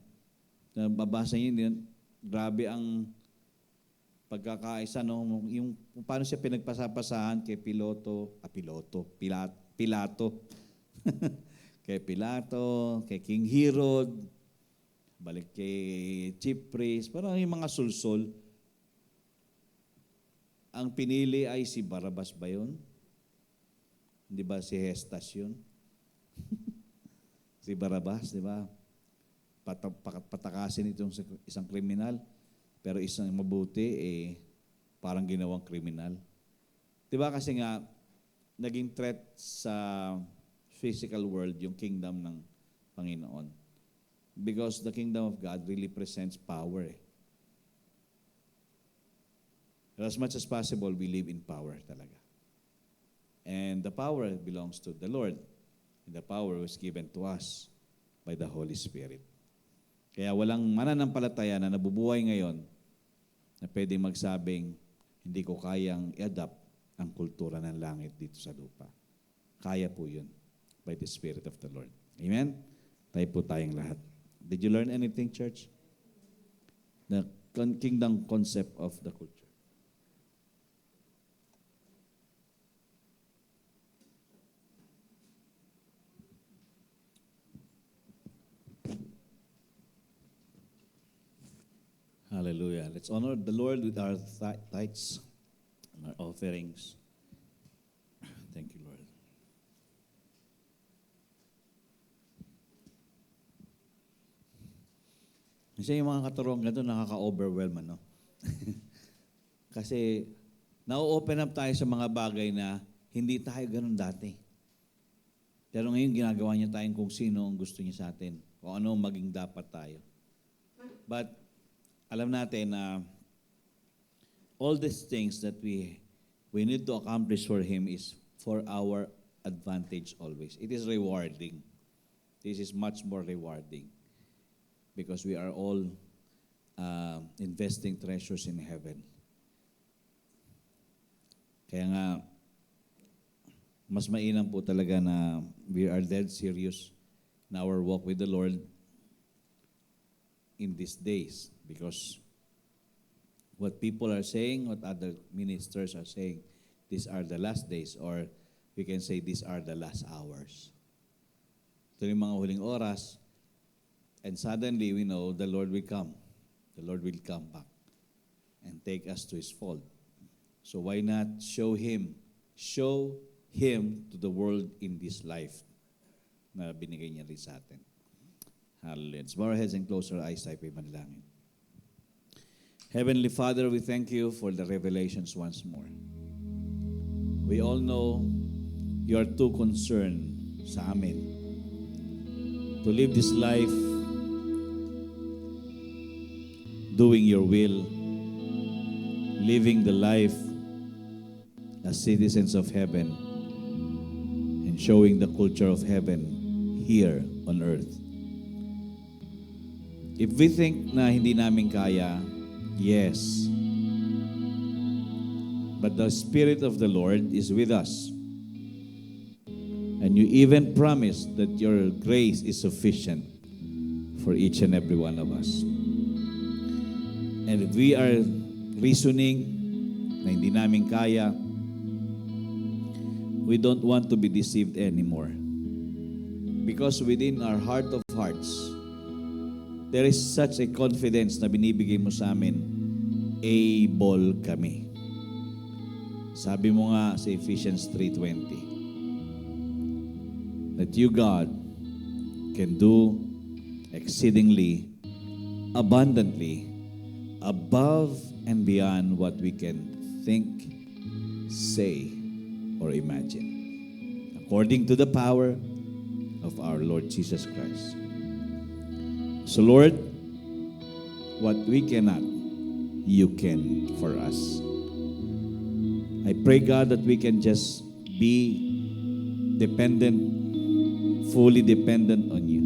Babasa niyo yun, grabe ang pagkakaisa, no? Yung paano siya pinagpasapasahan kay Pilato, kay Pilato, kay King Herod, balik kay chief priest, parang yung mga sulsol. Ang pinili ay si Barabas ba yun? Hindi ba si Hestas yun? Si Barabas, di ba? Patakasin itong isang kriminal, pero isang mabuti, parang ginawang kriminal. Di ba kasi nga, naging threat sa physical world yung kingdom ng Panginoon. Because the kingdom of God really presents power. But as much as possible, we live in power talaga. And the power belongs to the Lord. And the power was given to us by the Holy Spirit. Kaya walang mananampalataya na nabubuhay ngayon na pwedeng magsabing, hindi ko kayang i-adapt ang kultura ng langit dito sa lupa. Kaya po yun by the Spirit of the Lord. Amen? Tayo po tayong lahat. Did you learn anything, church? The kingdom concept of the culture. Hallelujah. Let's honor the Lord with our tithes and our offerings. Thank you, Lord. Kasi yung mga katuruan ganito nakaka-overwhelm, no? Kasi na-open up tayo sa mga bagay na hindi tayo ganun dati. Pero ngayon ginagawa niya tayong kung sino ang gusto niya sa atin, kung ano maging dapat tayo. But alam natin na all these things that we need to accomplish for Him is for our advantage always. It is rewarding. This is much more rewarding because we are all investing treasures in heaven. Kaya nga, mas mainam po talaga na we are dead serious in our walk with the Lord in these days, because what people are saying, what other ministers are saying, these are the last days, or we can say these are the last hours. Ito yung mga huling oras, and suddenly we know the Lord will come. The Lord will come back and take us to His fold. So why not show Him to the world in this life na binigay niya rin sa atin. Hallelujah. Let's bow our heads and close our eyes, tayo po'y manalangin. Heavenly Father, we thank you for the revelations once more. We all know you are too concerned sa amin to live this life doing your will, living the life as citizens of heaven, and showing the culture of heaven here on earth. If we think na hindi namin kaya, yes. But the Spirit of the Lord is with us. And you even promised that your grace is sufficient for each and every one of us. And if we are reasoning na hindi namin kaya, we don't want to be deceived anymore. Because within our heart of hearts, there is such a confidence na binibigay mo sa amin, able kami. Sabi mo nga sa Ephesians 3:20, that you, God, can do exceedingly, abundantly, above and beyond what we can think, say, or imagine, according to the power of our Lord Jesus Christ. So Lord, what we cannot, you can for us. I pray, God, that we can just be dependent, fully dependent on you,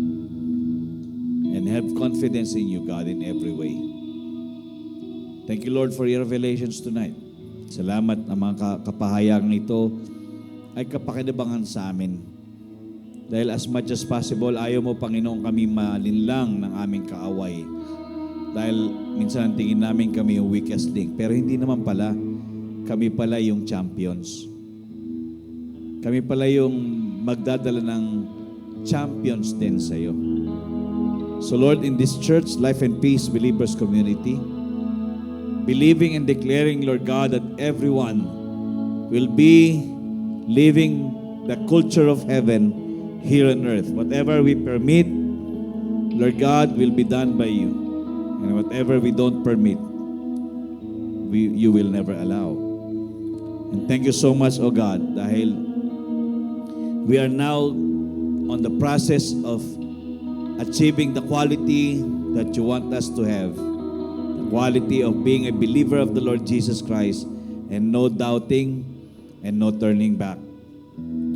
and have confidence in you, God, in every way. Thank you, Lord, for your revelations tonight. Salamat na mga kapahayagang ito ay kapakinabangan sa amin. Dahil as much as possible, ayaw mo, Panginoon, kami malinlang ng aming kaaway. Dahil minsan tingin namin kami yung weakest link. Pero hindi naman pala. Kami pala yung champions. Kami pala yung magdadala ng champions din sa iyo. So Lord, in this church, Life and Peace Believers Community, believing and declaring, Lord God, that everyone will be living the culture of heaven here on earth. Whatever we permit, Lord God, will be done by you. And whatever we don't permit, you will never allow. And thank you so much, O God, dahil we are now on the process of achieving the quality that you want us to have. The quality of being a believer of the Lord Jesus Christ, and no doubting and no turning back.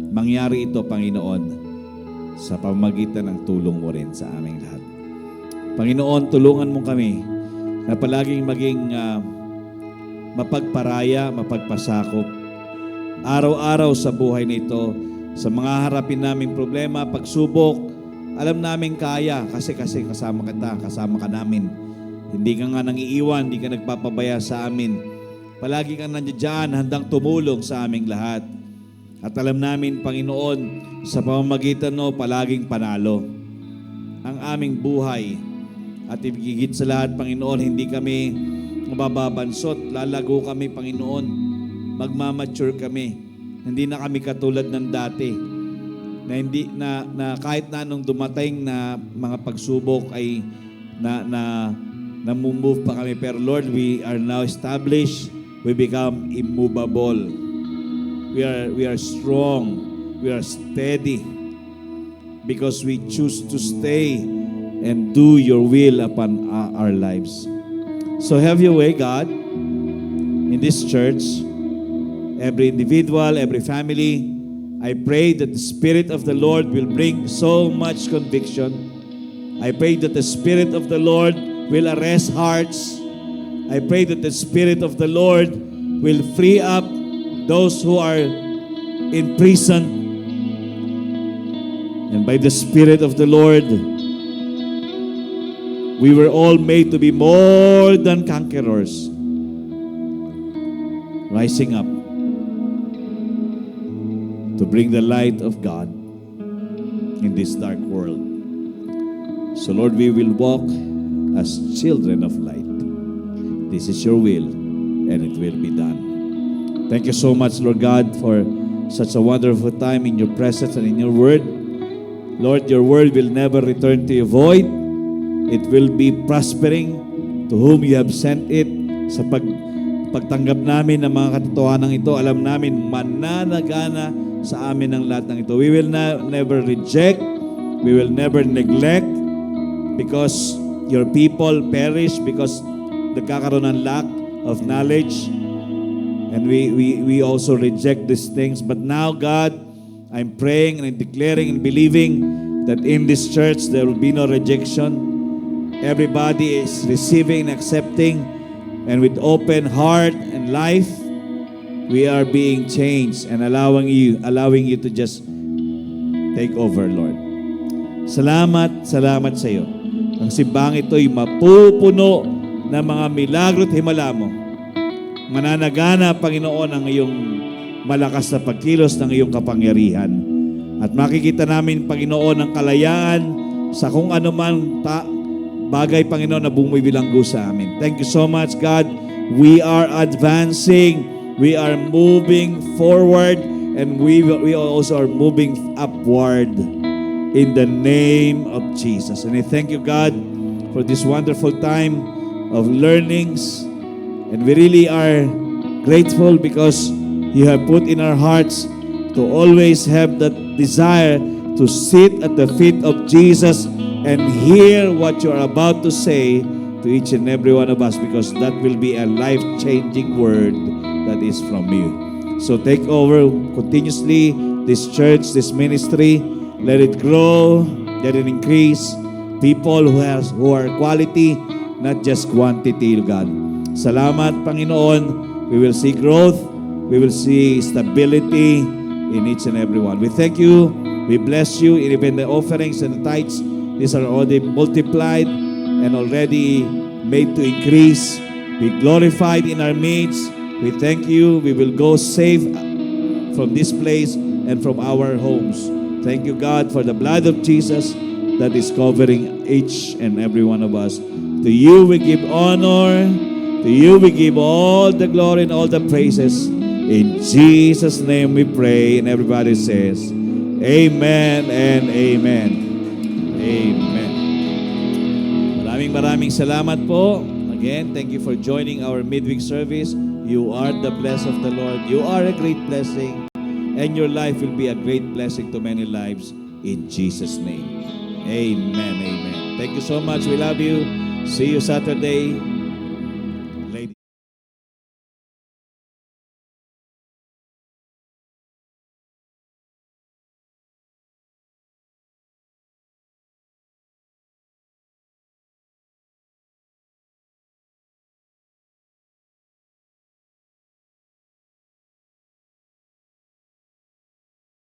Mangyari ito, Panginoon, sa pamamagitan ng tulong mo rin sa aming lahat. Panginoon, tulungan mo kami na palaging maging mapagparaya, mapagpasakop, araw-araw sa buhay nito, sa mga harapin naming problema, pagsubok. Alam namin kaya kasi kasama kita, kasama ka namin. Hindi ka nga nangiiwan, hindi ka nagpapabaya sa amin. Palagi kang nandiyan, handang tumulong sa aming lahat. At alam namin, Panginoon, sa pamamagitan mo, palaging panalo ang aming buhay. At higit sa lahat, Panginoon, hindi kami mababansot. Lalago kami, Panginoon. Magmamature kami. Hindi na kami katulad ng dati. Na hindi na kahit na anong dumating na mga pagsubok ay namumove pa kami. Pero Lord, we are now established. We become immovable. We are strong. We are steady because we choose to stay and do your will upon our lives. So have your way, God, in this church. Every individual, every family, I pray that the Spirit of the Lord will bring so much conviction. I pray that the Spirit of the Lord will arrest hearts. I pray that the Spirit of the Lord will free up those who are in prison. And by the Spirit of the Lord, we were all made to be more than conquerors, rising up to bring the light of God in this dark world. So Lord, we will walk as children of light. This is your will, and it will be done. Thank you so much, Lord God, for such a wonderful time in your presence and in your word. Lord, your word will never return to you void. It will be prospering to whom you have sent it. Sa pagtanggap namin ng mga katotohanan ito, alam namin mananagana sa amin ang lahat ng ito. We will never reject. We will never neglect because your people perish because nagkakaroon ng lack of knowledge. And we also reject these things. But now, God, I'm praying and declaring and believing that in this church there will be no rejection. Everybody is receiving and accepting, and with open heart and life, we are being changed and allowing you to just take over, Lord. Salamat sa iyo. Ang simbang ito ay mapupuno ng mga milagro at himala mo. Mananagana, Panginoon, ang iyong malakas na pagkilos ng iyong kapangyarihan. At makikita namin, Panginoon, ang kalayaan sa kung anuman bagay, Panginoon, na bumibilanggo sa amin. Thank you so much, God. We are advancing. We are moving forward, and we also are moving upward in the name of Jesus. And I thank you, God, for this wonderful time of learnings. And we really are grateful because you have put in our hearts to always have that desire to sit at the feet of Jesus and hear what you are about to say to each and every one of us, because that will be a life-changing word that is from you. So take over continuously this church, this ministry. Let it grow, let it increase. People who are quality, not just quantity, God. Salamat, Panginoon. We will see growth. We will see stability in each and every one. We thank you. We bless you. Even the offerings and the tithes, these are already multiplied and already made to increase. Be glorified in our midst. We thank you. We will go safe from this place and from our homes. Thank you, God, for the blood of Jesus that is covering each and every one of us. To you we give honor. To you we give all the glory and all the praises. In Jesus' name we pray. And everybody says, Amen and Amen. Amen. Maraming salamat po. Again, thank you for joining our midweek service. You are the blessed of the Lord. You are a great blessing. And your life will be a great blessing to many lives. In Jesus' name. Amen. Amen. Thank you so much. We love you. See you Saturday.